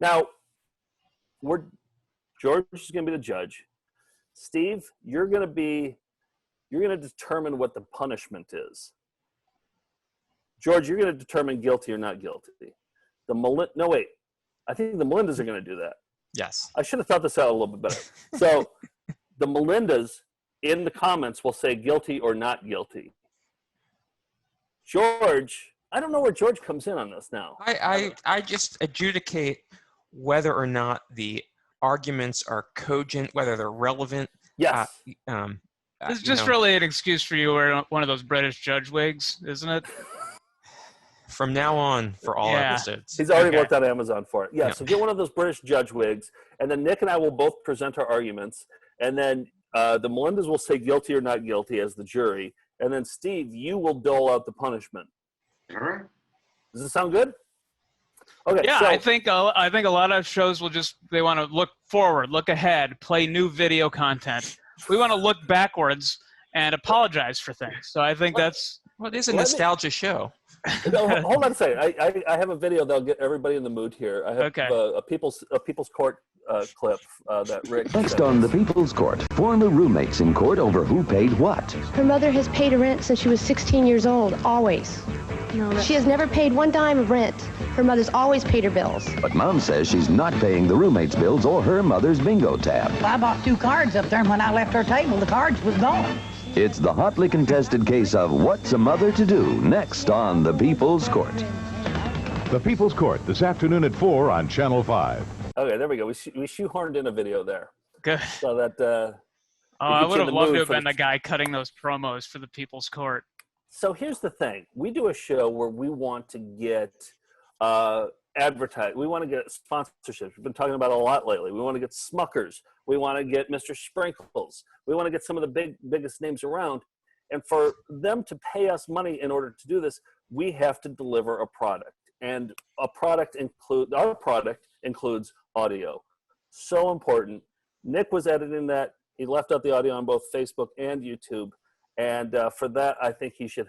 Now, George is going to be the judge. Steve, you're going to determine what the punishment is. George, you're going to determine guilty or not guilty. No, wait. I think the Melindas are going to do that. Yes. I should have thought this out a little bit better. So the Melindas in the comments will say guilty or not guilty. George, I don't know where George comes in on this now. I just adjudicate whether or not the arguments are cogent, whether they're relevant. Yes. This is just really an excuse for you to wear one of those British judge wigs, isn't it? From now on, for all episodes. He's already looked on Amazon for it. Yeah, so get one of those British judge wigs, and then Nick and I will both present our arguments, and then the Melindas will say guilty or not guilty as the jury, and then Steve, you will dole out the punishment. All right. Does this sound good? Okay. Yeah, so, I think a lot of shows will they want to look forward, look ahead, play new video content. We want to look backwards and apologize for things. So I think that's Well, it is a nostalgia show. No, hold on a second. I have a video that'll get everybody in the mood here. I have a People's Court clip that Rick. Next on the People's Court, former roommates in court over who paid what. Her mother has paid her rent since she was 16 years old, always. She has never paid one dime of rent. Her mother's always paid her bills. But Mom says she's not paying the roommates' bills or her mother's bingo tab. I bought 2 cards up there, and when I left her table, the cards was gone. It's the hotly contested case of What's a Mother to Do, next on the People's Court. The People's Court, this afternoon at 4 on Channel 5. Okay, there we go. We shoehorned in a video there. Good. So that. I would have loved to have been the guy cutting those promos for the People's Court. So here's the thing. We do a show where we want to get advertised. We want to get sponsorships. We've been talking about it a lot lately. We want to get Smuckers. We want to get Mr. Sprinkles. We want to get some of the biggest names around. And for them to pay us money in order to do this, we have to deliver a product. And our product includes audio. So important. Nick was editing that. He left out the audio on both Facebook and YouTube. And for that, I think he should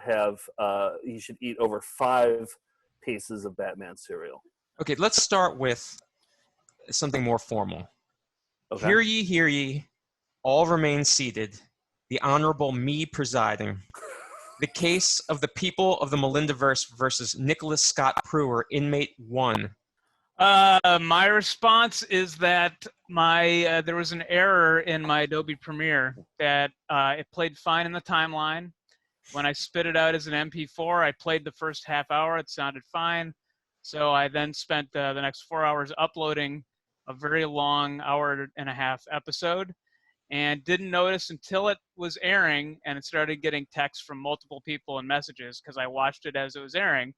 eat over 5 pieces of Batman cereal. Okay, let's start with something more formal. Okay. Hear ye, all remain seated, the Honorable me presiding. The case of the people of the Melindaverse versus Nicholas Scott Pruer, inmate 1. My response is that there was an error in my Adobe Premiere that it played fine in the timeline. When I spit it out as an MP4, I played the first half hour. It sounded fine. So I then spent the next 4 hours uploading a very long 1.5-hour episode and didn't notice until it was airing and it started getting texts from multiple people and messages because I watched it as it was airing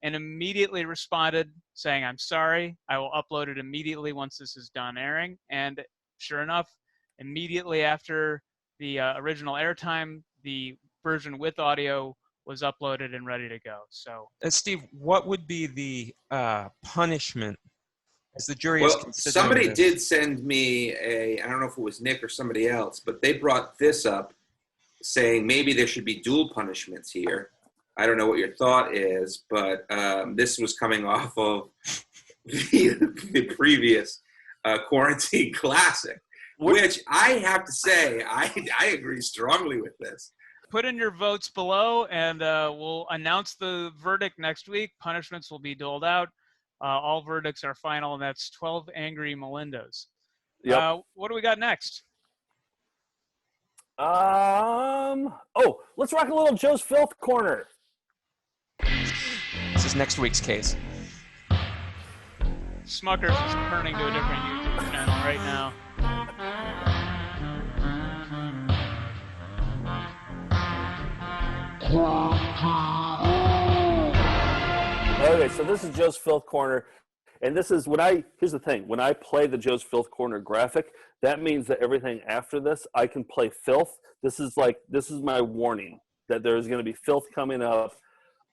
and immediately responded saying, I'm sorry, I will upload it immediately once this is done airing. And sure enough, immediately after the original airtime, the version with audio was uploaded and ready to go. So, Steve, what would be the punishment as the jury is considering somebody this? did send me I don't know if it was Nick or somebody else, but they brought this up saying maybe there should be dual punishments here. I don't know what your thought is, but this was coming off of the previous Quarantine Classic, which I have to say, I agree strongly with this. Put in your votes below, and we'll announce the verdict next week. Punishments will be doled out. All verdicts are final, and that's 12 Angry Melindas. Yep. What do we got next? Let's rock a little Joe's Filth Corner. This is next week's case. Smuckers is turning to a different YouTube channel right now. Okay, so this is Joe's Filth Corner, and this is here's the thing, when I play the Joe's Filth Corner graphic, that means that everything after this, I can play filth. This is my warning that there's going to be filth coming up.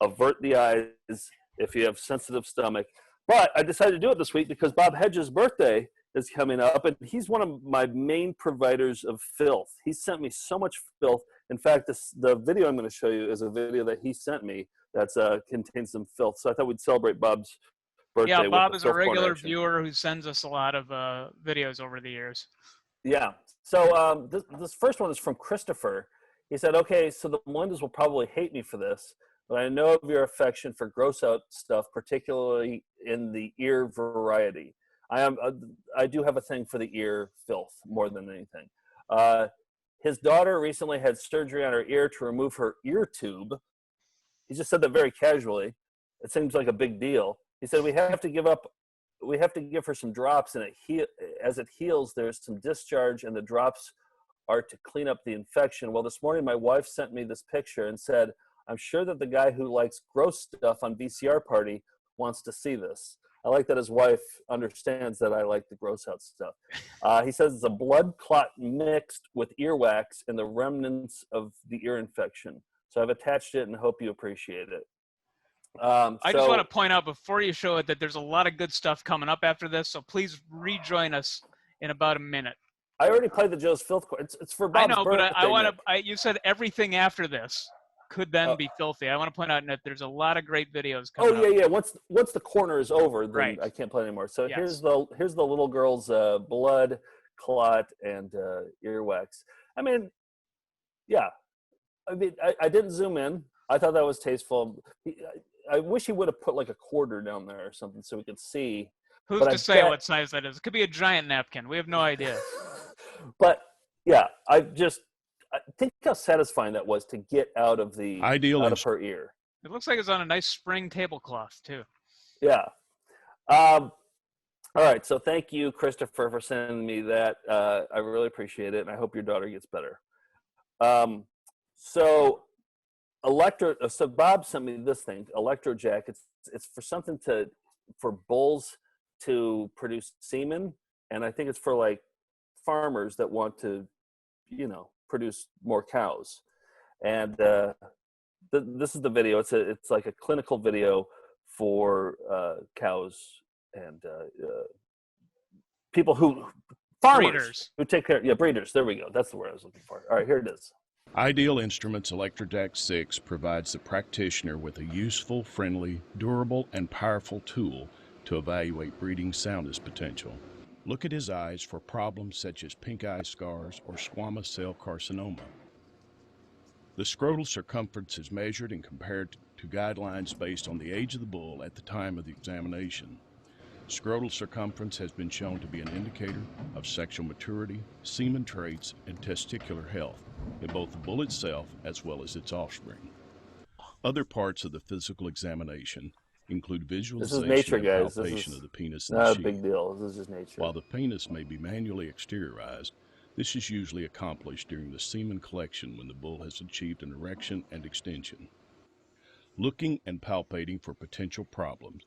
Avert the eyes if you have sensitive stomach. But I decided to do it this week because Bob Hedges' birthday is coming up, and he's one of my main providers of filth. He sent me so much filth. In fact, the video I'm going to show you is a video that he sent me that contains some filth. So I thought we'd celebrate Bob's birthday. Yeah, Bob is a Filth Corner regular action. viewer who sends us a lot of videos over the years. Yeah. So this first one is from Christopher. He said, okay, so the Melindas will probably hate me for this, but I know of your affection for gross out stuff, particularly in the ear variety. I do have a thing for the ear filth more than anything. His daughter recently had surgery on her ear to remove her ear tube. He just said that very casually. It seems like a big deal. He said we have to give her some drops, and as it heals, there's some discharge, and the drops are to clean up the infection. Well, this morning my wife sent me this picture and said, I'm sure that the guy who likes gross stuff on VCR Party wants to see this. I like that his wife understands that I like the gross out stuff. He says it's a blood clot mixed with earwax and the remnants of the ear infection. So I've attached it and hope you appreciate it. I just want to point out before you show it that there's a lot of good stuff coming up after this, so please rejoin us in about a minute. I already played the Joe's Filth. It's for Bob's I know, birthday. but I want to. You said everything after this. could then be filthy. I want to point out that there's a lot of great videos Oh coming yeah, up. yeah. Once the corner is over, then Right. I can't play anymore. So Yes. here's the little girl's blood, clot, and earwax. I mean, yeah. I mean, I didn't zoom in. I thought that was tasteful. I wish he would have put like a quarter down there or something so we could see. Who's to say what size that is? It could be a giant napkin. We have no idea. But yeah, I think how satisfying that was to get out of her ear. It looks like it's on a nice spring tablecloth too. Yeah. All right. So thank you, Christopher, for sending me that. I really appreciate it, and I hope your daughter gets better. So Bob sent me this thing, ElectroJack. It's for something for bulls to produce semen, and I think it's for like farmers that want to, produce more cows. And this is the video. It's like a clinical video for cows and farmers breeders who take care. Yeah, breeders. There we go. That's the word I was looking for. All right, here it is. Ideal Instruments ElectroJack 6 provides the practitioner with a useful, friendly, durable, and powerful tool to evaluate breeding soundness potential. Look at his eyes for problems such as pink eye scars or squamous cell carcinoma. The scrotal circumference is measured and compared to guidelines based on the age of the bull at the time of the examination. Scrotal circumference has been shown to be an indicator of sexual maturity, semen traits, and testicular health in both the bull itself as well as its offspring. Other parts of the physical examination include visualization nature, and guys. palpation of the penis not and a sheath. big deal. This is just nature. While the penis may be manually exteriorized, this is usually accomplished during the semen collection when the bull has achieved an erection and extension. Looking and palpating for potential problems,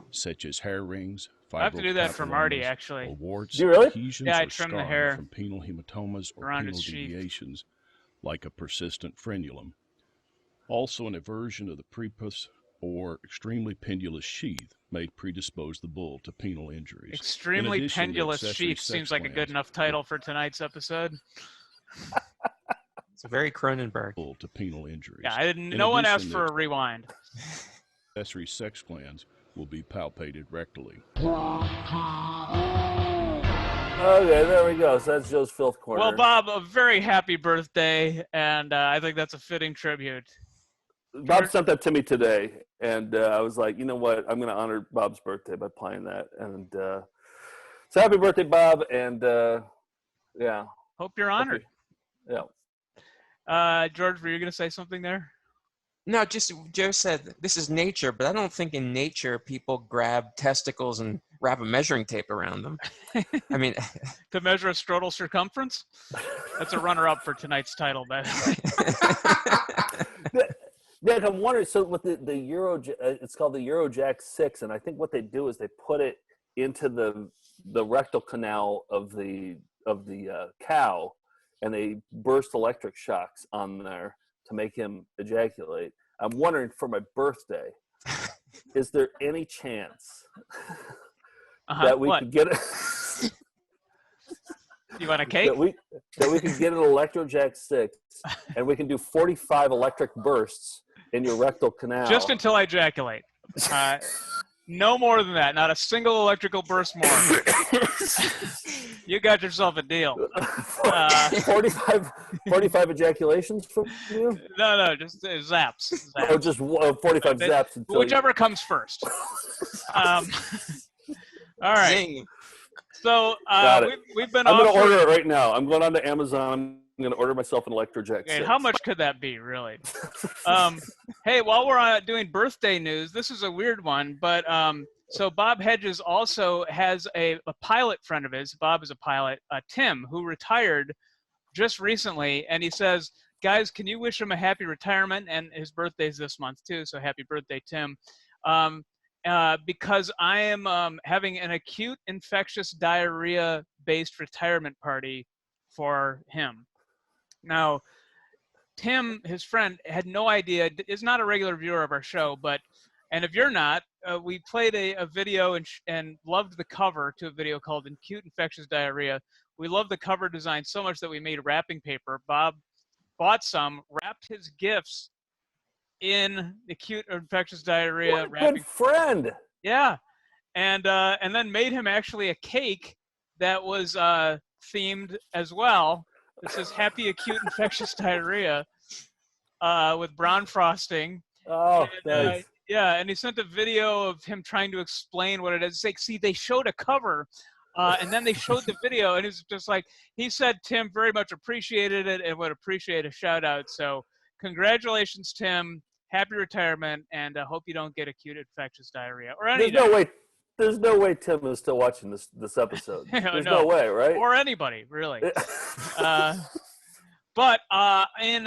such as hair rings, I have to do that for Marty, fibroblastomas, actually. or warts, Do you really? adhesions, Yeah, I or trim the scarring hair from penile hematomas or around penile its sheath. deviations, like a persistent frenulum. Also, an aversion of the prepuce or extremely pendulous sheath may predispose the bull to penile injuries. Extremely In addition, the pendulous accessory sheath sex seems like a good glands enough title for tonight's episode. It's a very Cronenberg. To penile injuries. Yeah, I didn't. In No one asked addition, for a the rewind. accessory sex glands will be palpated rectally. Okay, there we go. So that's Joe's filth corner. Well, Bob, a very happy birthday, and I think that's a fitting tribute. Bob sent that to me today, and I was like, you know what? I'm going to honor Bob's birthday by playing that. And so happy birthday, Bob, and yeah. Hope you're honored. Yeah. George, were you going to say something there? No, just Joe said this is nature, but I don't think in nature people grab testicles and wrap a measuring tape around them. I mean, to measure a scrotal circumference? That's a runner-up for tonight's title, man. Nick, I'm wondering. So with the it's called the EuroJack 6, and I think what they do is they put it into the rectal canal of the cow, and they burst electric shocks on there to make him ejaculate. I'm wondering for my birthday, is there any chance that we could get it? You want a cake? that we could get an ElectroJack 6, and we can do 45 electric bursts in your rectal canal. Just until I ejaculate. No more than that. Not a single electrical burst more. You got yourself a deal. 45 ejaculations from you? No, just zaps. Oh, just 45 zaps. Until whichever comes first. All right. Zing. So we've been. I'm going to order it right now. I'm going on to Amazon. I'm going to order myself an ElectroJack 6. Okay, how much could that be, really? Hey, while we're doing birthday news, this is a weird one, but so Bob Hedges also has a pilot friend of his. Bob is a pilot, Tim, who retired just recently, and he says, guys, can you wish him a happy retirement? And his birthday's this month, too, so happy birthday, Tim. Because I am having an acute infectious diarrhea-based retirement party for him. Now, Tim, his friend, had no idea, is not a regular viewer of our show, and if you're not, we played a video and loved the cover to a video called Acute Infectious Diarrhea. We loved the cover design so much that we made wrapping paper. Bob bought some, wrapped his gifts in acute infectious diarrhea. What a good friend. Yeah, and then made him actually a cake that was themed as well. It says "Happy Acute Infectious Diarrhea" with brown frosting. Oh, nice. Yeah, and he sent a video of him trying to explain what it is. Like, see, they showed a cover, and then they showed the video, and it's just like, he said Tim very much appreciated it and would appreciate a shout out. So congratulations, Tim. Happy retirement, and hope you don't get acute infectious diarrhea or any. There's no way Tim is still watching this episode. There's no way, right? Or anybody, really. But in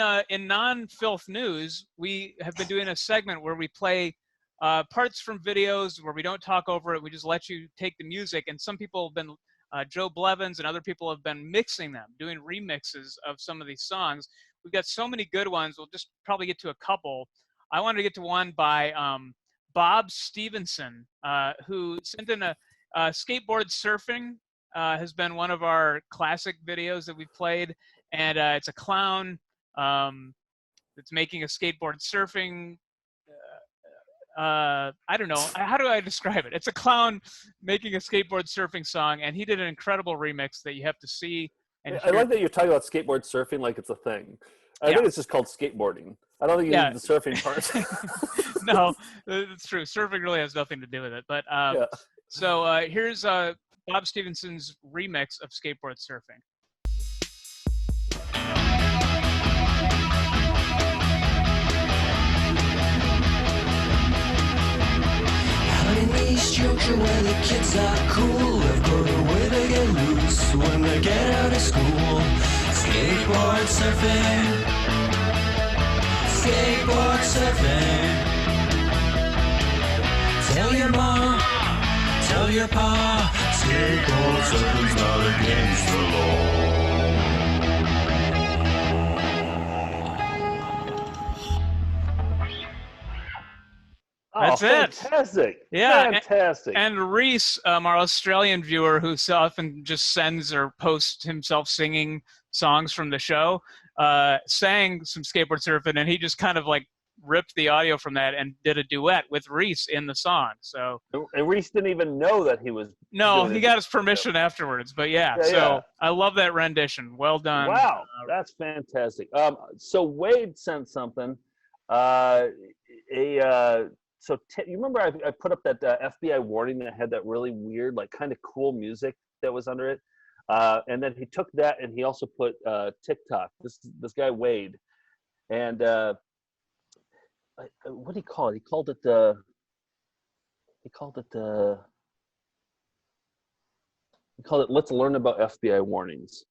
non-filth news, we have been doing a segment where we play parts from videos where we don't talk over it. We just let you take the music. And some people have been, Joe Blevins and other people have been mixing them, doing remixes of some of these songs. We've got so many good ones. We'll just probably get to a couple. I wanted to get to one by Bob Stevenson, who sent in a skateboard surfing. Has been one of our classic videos that we've played. And it's a clown that's making a skateboard surfing. I don't know. How do I describe it? It's a clown making a skateboard surfing song, and he did an incredible remix that you have to see. And I like that you're talking about skateboard surfing like it's a thing. I think it's just called skateboarding. I don't think you need the surfing part. No, it's true. Surfing really has nothing to do with it. But so here's Bob Stevenson's remix of skateboard surfing. East Yorkshire where the kids are cool, they've got a way to get loose when they get out of school. Skateboard surfing, skateboard surfing. Tell your mom, tell your pa, skateboard surfing's not against the law. That's fantastic. It. Yeah, fantastic. And Reese, our Australian viewer, who so often just sends or posts himself singing songs from the show, sang some skateboard surfing, and he just kind of like ripped the audio from that and did a duet with Reese in the song. So and Reese didn't even know that he was. No, he got his permission afterwards. But so I love that rendition. Well done. Wow, that's fantastic. So Wade sent something. So you remember I put up that FBI warning that had that really weird, like kind of cool music that was under it, and then he took that and he also put TikTok. This guy Wade, and what did he call it? He called it Let's Learn About FBI Warnings.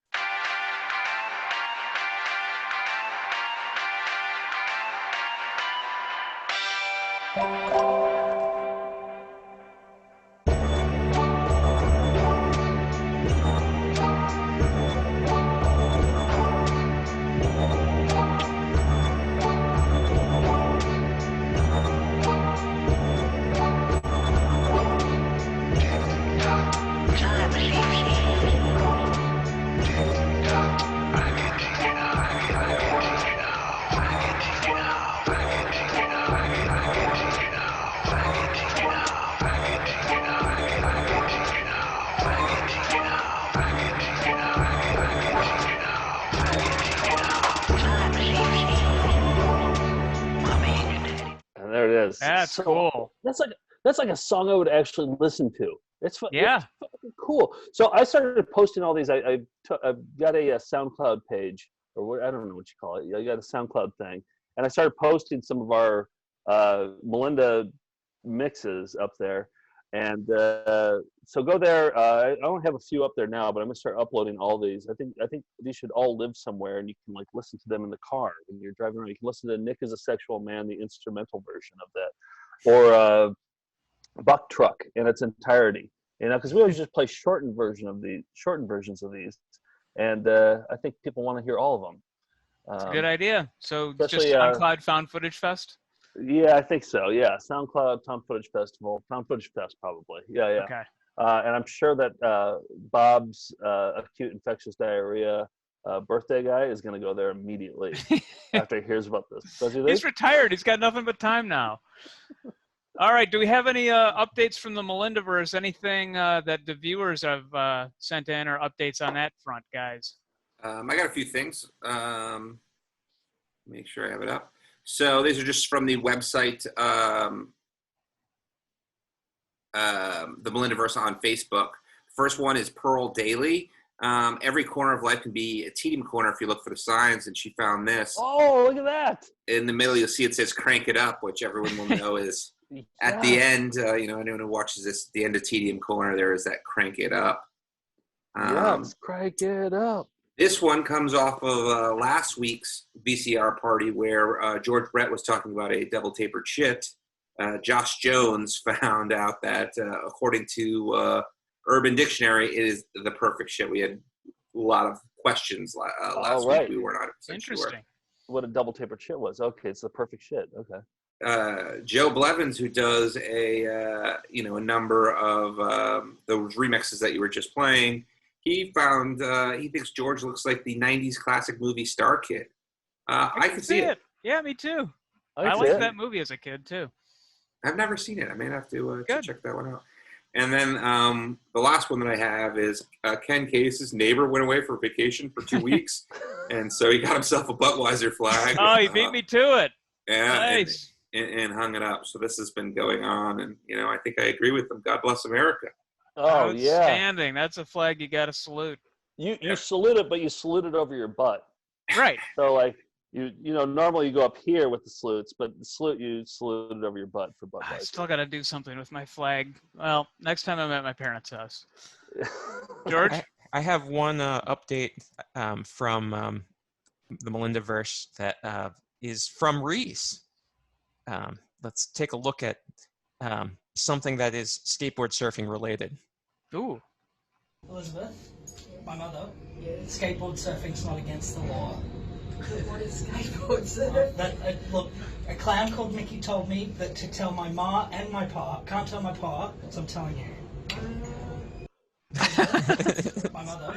That's cool. That's like a song I would actually listen to. It's fucking cool. So I started posting all these. I've got a SoundCloud page, or what, I don't know what you call it. I got a SoundCloud thing, and I started posting some of our Melinda mixes up there. And so go there. I only have a few up there now, but I'm gonna start uploading all these. I think these should all live somewhere, and you can like listen to them in the car when you're driving around. You can listen to "Nick is a Sexual Man," the instrumental version of that, or "Buck Truck" in its entirety. You know, because we always just play shortened versions of these, and I think people want to hear all of them. It's a good idea. So just SoundCloud Found Footage Fest. Yeah, I think so. Yeah, SoundCloud, Found Footage Festival, Found Footage Fest, probably. Yeah. Okay. And I'm sure that Bob's acute infectious diarrhea birthday guy is going to go there immediately after he hears about this. Does he think? He's retired. He's got nothing but time now. All right. Do we have any updates from the Melindaverse? Anything that the viewers have sent in, or updates on that front, guys? I got a few things. Make sure I have it up. So these are just from the website, the Melindaverse on Facebook. First one is Pearl Daily. Every corner of life can be a tedium corner if you look for the signs, and she found this. Oh, look at that. In the middle, you'll see it says Crank It Up, which everyone will know is at the end, anyone who watches this, the end of Tedium Corner, there is that Crank It Up. Yes, crank it up. This one comes off of last week's VCR party where George Brett was talking about a double-tapered shit. Josh Jones found out that, according to Urban Dictionary, it is the perfect shit. We had a lot of questions last week. We were not 100% Interesting. sure what a double-tapered shit was. Okay, it's the perfect shit. Okay. Joe Blevins, who does a number of those remixes that you were just playing, he found he thinks George looks like the '90s classic movie Star Kid. I can see it. Yeah, me too. I liked that movie as a kid too. I've never seen it. I may have to check that one out. And then the last one that I have is Ken Case's neighbor went away for vacation for 2 weeks, and so he got himself a Budweiser flag. Oh, he beat me to it. Yeah, Nice. and hung it up. So this has been going on, and I think I agree with them. God bless America. Oh, yeah. Outstanding. That's a flag you got to salute. You salute it, but you salute it over your butt. Right. So like normally you go up here with the salutes, but the salute you salute it over your butt for Budweiser. I still got to do something with my flag. Well, next time I'm at my parents' house. George? I have one update from the Melindaverse that is from Reese. Let's take a look at something that is skateboard surfing related. Ooh. Elizabeth, my mother, skateboard surfing's not against the law. What is skateboard surfing? Look, a clown called Mickey told me that to tell my ma and my pa. Can't tell my pa, so I'm telling you. My mother.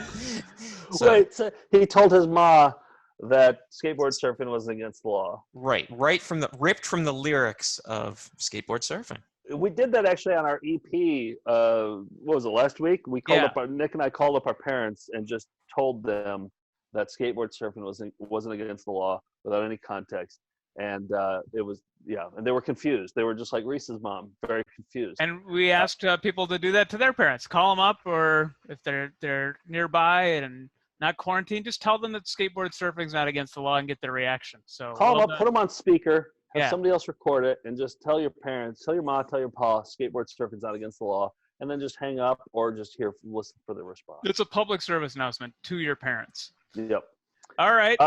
Wait, so he told his ma that skateboard surfing wasn't against the law. Right, ripped from the lyrics of skateboard surfing. We did that actually on our EP. What was it, last week? We called up Nick and I called up our parents and just told them that skateboard surfing wasn't against the law without any context, and it was and they were confused. They were just like Reese's mom, very confused. And we asked people to do that to their parents. Call them up, or if they're nearby and not quarantined, just tell them that skateboard surfing's not against the law and get their reaction. So call them up, put them on speaker, have somebody else record it, and just tell your parents, tell your mom, tell your pa, skateboard surfing's not against the law, and then just hang up or just listen for the response. It's a public service announcement to your parents. Yep. All right.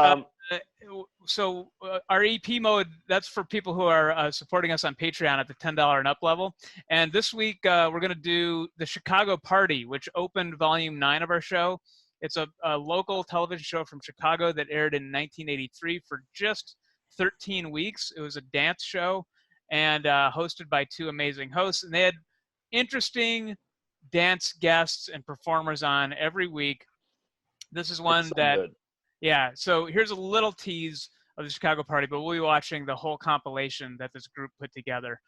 So our EP mode, that's for people who are supporting us on Patreon at the $10 and up level. And this week we're going to do the Chicago Party, which opened volume 9 of our show. It's a local television show from Chicago that aired in 1983 for just 13 weeks. It was a dance show and hosted by 2 amazing hosts. And they had interesting dance guests and performers on every week. This is one that, so here's a little tease of the Chicago Party, but we'll be watching the whole compilation that this group put together.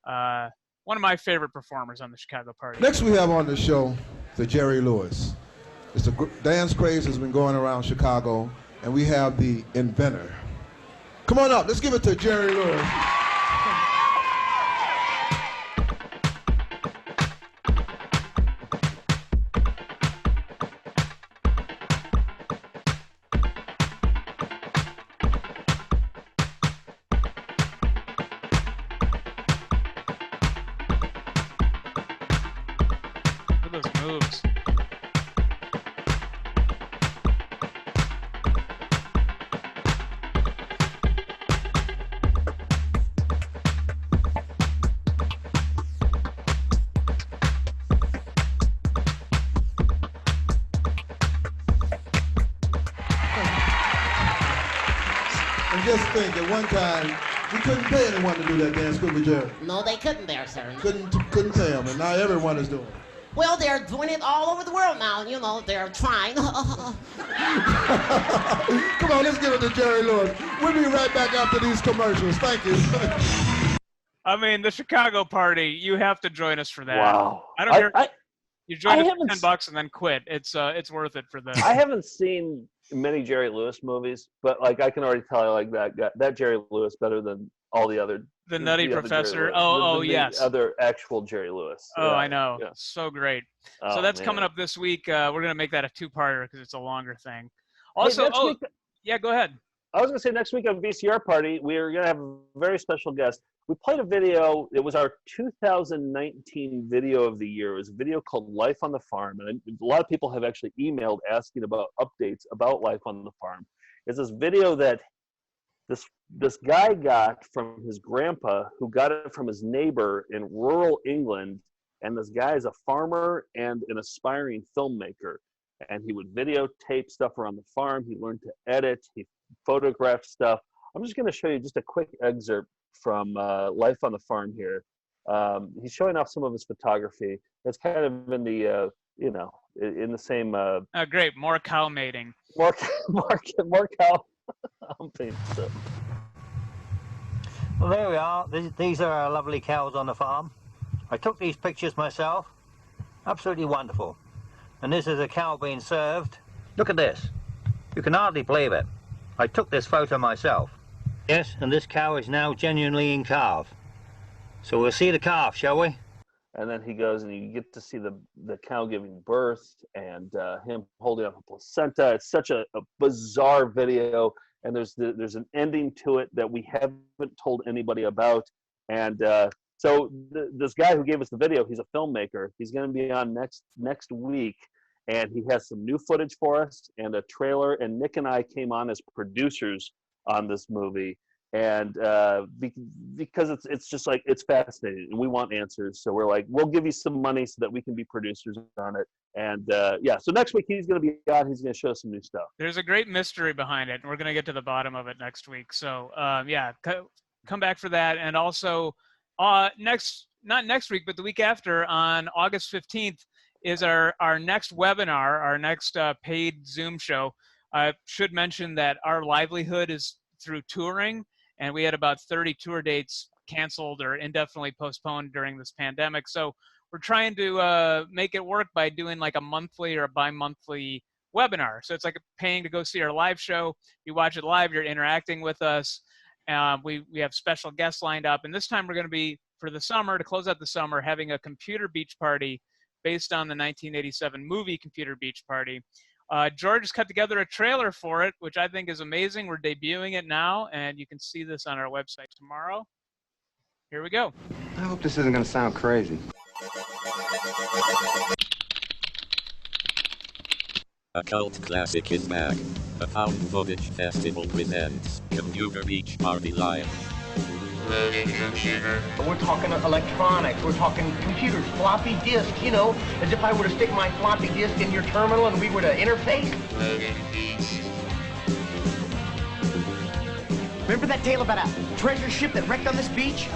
One of my favorite performers on the Chicago Party. Next we have on the show the Jerry Lewis. It's a dance craze that's been going around Chicago, and we have the inventor. Come on up, let's give it to Jerry Lewis. Just think, at one time, we couldn't pay anyone to do that dance, could we, Jerry? No, they couldn't there, sir. Couldn't pay them, and now everyone is doing it. Well, they're doing it all over the world now. You know, they're trying. Come on, let's give it to Jerry Lewis. We'll be right back after these commercials. Thank you. I mean, the Chicago party, you have to join us for that. Wow. I don't care. You join us for $10 and then quit. It's worth it for them. I haven't seen many Jerry Lewis movies, but like I can already tell I like that Jerry Lewis better than all the other. The Nutty Professor. Yes. The other actual Jerry Lewis. Oh, Yeah, I know. yeah. So great. Oh, So that's man. coming up this week. We're going to make that a two-parter because it's a longer thing. Also, yeah, go ahead. I was going to say next week on VCR Party, we're going to have a very special guest. We played a video. It was our 2019 video of the year. It was a video called Life on the Farm. And a lot of people have actually emailed asking about updates about Life on the Farm. It's this video that this guy got from his grandpa, who got it from his neighbor in rural England. And this guy is a farmer and an aspiring filmmaker. And he would videotape stuff around the farm. He learned to edit. He photographed stuff. I'm just going to show you just a quick excerpt from Life on the Farm here. He's showing off some of his photography. It's kind of in the, in the same. Great, more cow mating. More cow humping. So. Well, there we are. These are our lovely cows on the farm. I took these pictures myself. Absolutely wonderful. And this is a cow being served. Look at this. You can hardly believe it. I took this photo myself. Yes, and this cow is now genuinely in calf. So we'll see the calf, shall we? And then he goes and you get to see the cow giving birth and him holding up a placenta. It's such a bizarre video. And there's an ending to it that we haven't told anybody about. And so this guy who gave us the video, he's a filmmaker. He's going to be on next week. And he has some new footage for us and a trailer. And Nick and I came on as producers on this movie. And because it's just like, it's fascinating and we want answers. So we're like, we'll give you some money so that we can be producers on it. And so next week he's going to be on, he's going to show us some new stuff. There's a great mystery behind it. And we're going to get to the bottom of it next week. So come back for that. And also not next week, but the week after on August 15th, is our next webinar, our next paid Zoom show. I should mention that our livelihood is through touring, and we had about 30 tour dates canceled or indefinitely postponed during this pandemic. So we're trying to make it work by doing like a monthly or a bi-monthly webinar. So it's like paying to go see our live show. You watch it live, you're interacting with us. We have special guests lined up. And this time we're going to be, for the summer, to close out the summer, having a computer beach party based on the 1987 movie Computer Beach Party. George has cut together a trailer for it, which I think is amazing. We're debuting it now, and you can see this on our website tomorrow. Here we go. I hope this isn't going to sound crazy. A cult classic is back. A found footage festival presents Computer Beach Party Live. We're talking electronics, we're talking computers, floppy disks, as if I were to stick my floppy disk in your terminal and we were to interface. Remember that tale about a treasure ship that wrecked on this beach?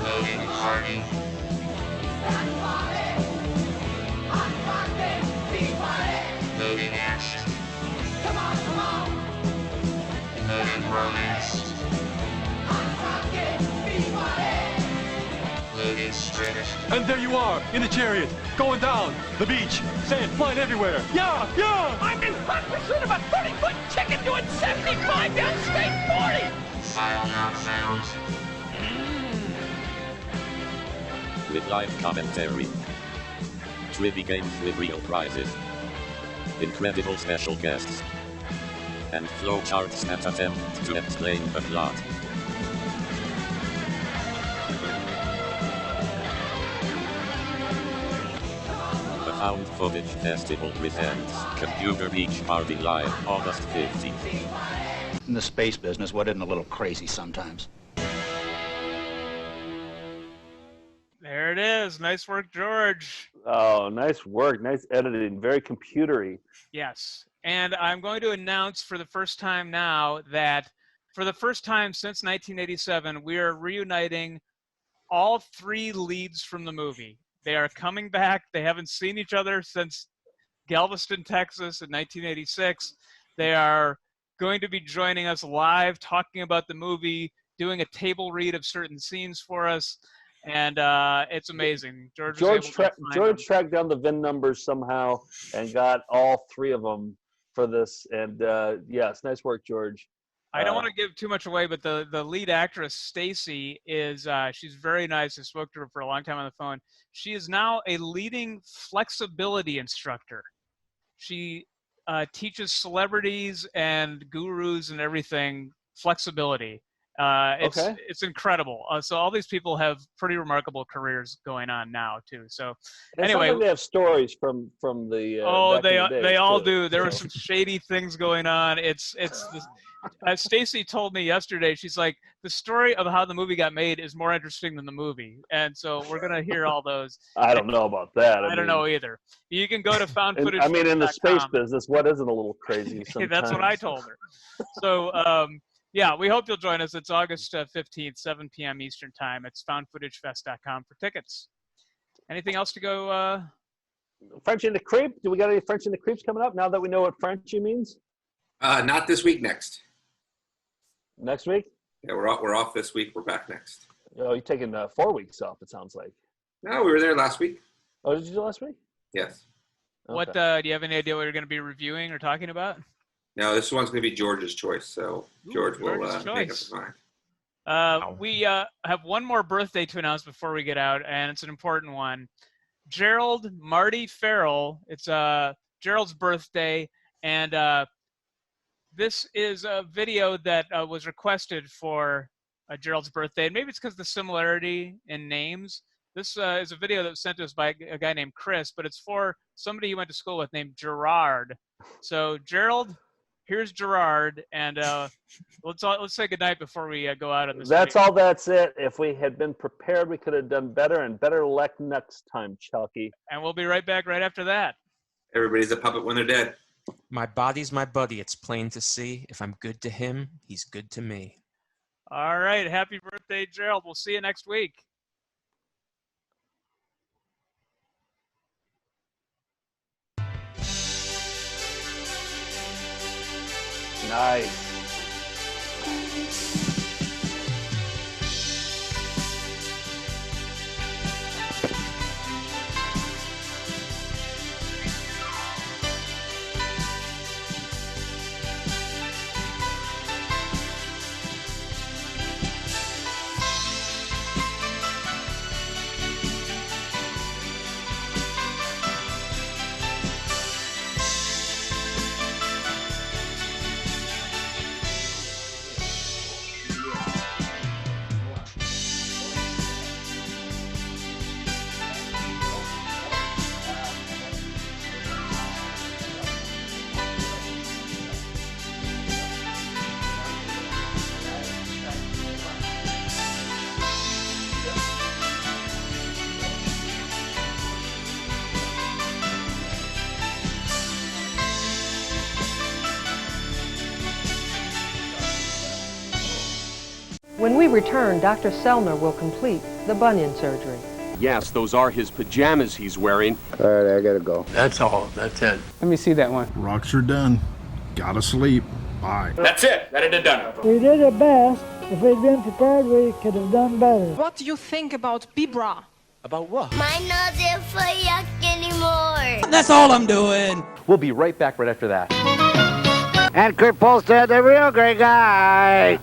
And there you are, in the chariot, going down the beach, sand flying everywhere. Yeah! I'm in hot pursuit of a 30-foot chicken doing 75 down State 40! With live commentary, trivia games with real prizes, incredible special guests, and flowcharts that attempt to explain the plot. Found Footage Festival presents Computer Beach Party Live, August 15th. In the space business, what isn't a little crazy sometimes? There it is. Nice work, George. Oh, nice work. Nice editing. Very computery. Yes. And I'm going to announce for the first time now that for the first time since 1987, we are reuniting all three leads from the movie. They are coming back. They haven't seen each other since Galveston, Texas in 1986. They are going to be joining us live, talking about the movie, doing a table read of certain scenes for us. And it's amazing. George tracked down the VIN numbers somehow and got all 3 of them for this. And yes, nice work, George. I don't want to give too much away, but the lead actress, Stacy, is she's very nice. I spoke to her for a long time on the phone. She is now a leading flexibility instructor. She teaches celebrities and gurus and everything flexibility. It's incredible. So all these people have pretty remarkable careers going on now too. So anyway, they have stories from the they all do. There were some shady things going on. It's as Stacy told me yesterday, she's like, the story of how the movie got made is more interesting than the movie, and so we're gonna hear all those. I don't know about that. I don't know either. You can go to found footage. I mean, in the space business, what isn't a little crazy sometimes? That's what I told her. So yeah, we hope you'll join us. It's August 15th, 7 p.m. Eastern Time. It's foundfootagefest.com for tickets. Anything else to go? Frenchie and the Creep? Do we got any Frenchie and the Creeps coming up now that we know what Frenchie means? Not this week, next. Next week? Yeah, we're off this week. We're back next. Oh, you're taking 4 weeks off, it sounds like. No, we were there last week. Oh, did you do last week? Yes. Okay. What do you have any idea what you're going to be reviewing or talking about? No, this one's going to be George's choice, so George will make up his mind. We have one more birthday to announce before we get out, and it's an important one. Gerald Marty Farrell. It's Gerald's birthday, and this is a video that was requested for Gerald's birthday, and maybe it's because of the similarity in names. This is a video that was sent to us by a guy named Chris, but it's for somebody he went to school with named Gerard. So Gerald, here's Gerard, and let's say goodnight before we go out on this. That's all. That's it. If we had been prepared, we could have done better, and better luck next time, Chucky. And we'll be right back right after that. Everybody's a puppet when they're dead. My body's my buddy. It's plain to see. If I'm good to him, he's good to me. All right. Happy birthday, Gerald. We'll see you next week. Nice. When we return, Dr. Selner will complete the bunion surgery. Yes, those are his pajamas he's wearing. All right, I gotta go. That's all. That's it. Let me see that one. Rocks are done. Gotta sleep. Bye. That's it. That it done. We did our best. If we'd been prepared, we could have done better. What do you think about Bibra? About what? My nose isn't for yuck anymore. That's all I'm doing. We'll be right back right after that. And Kurt Polstead, the real great guy.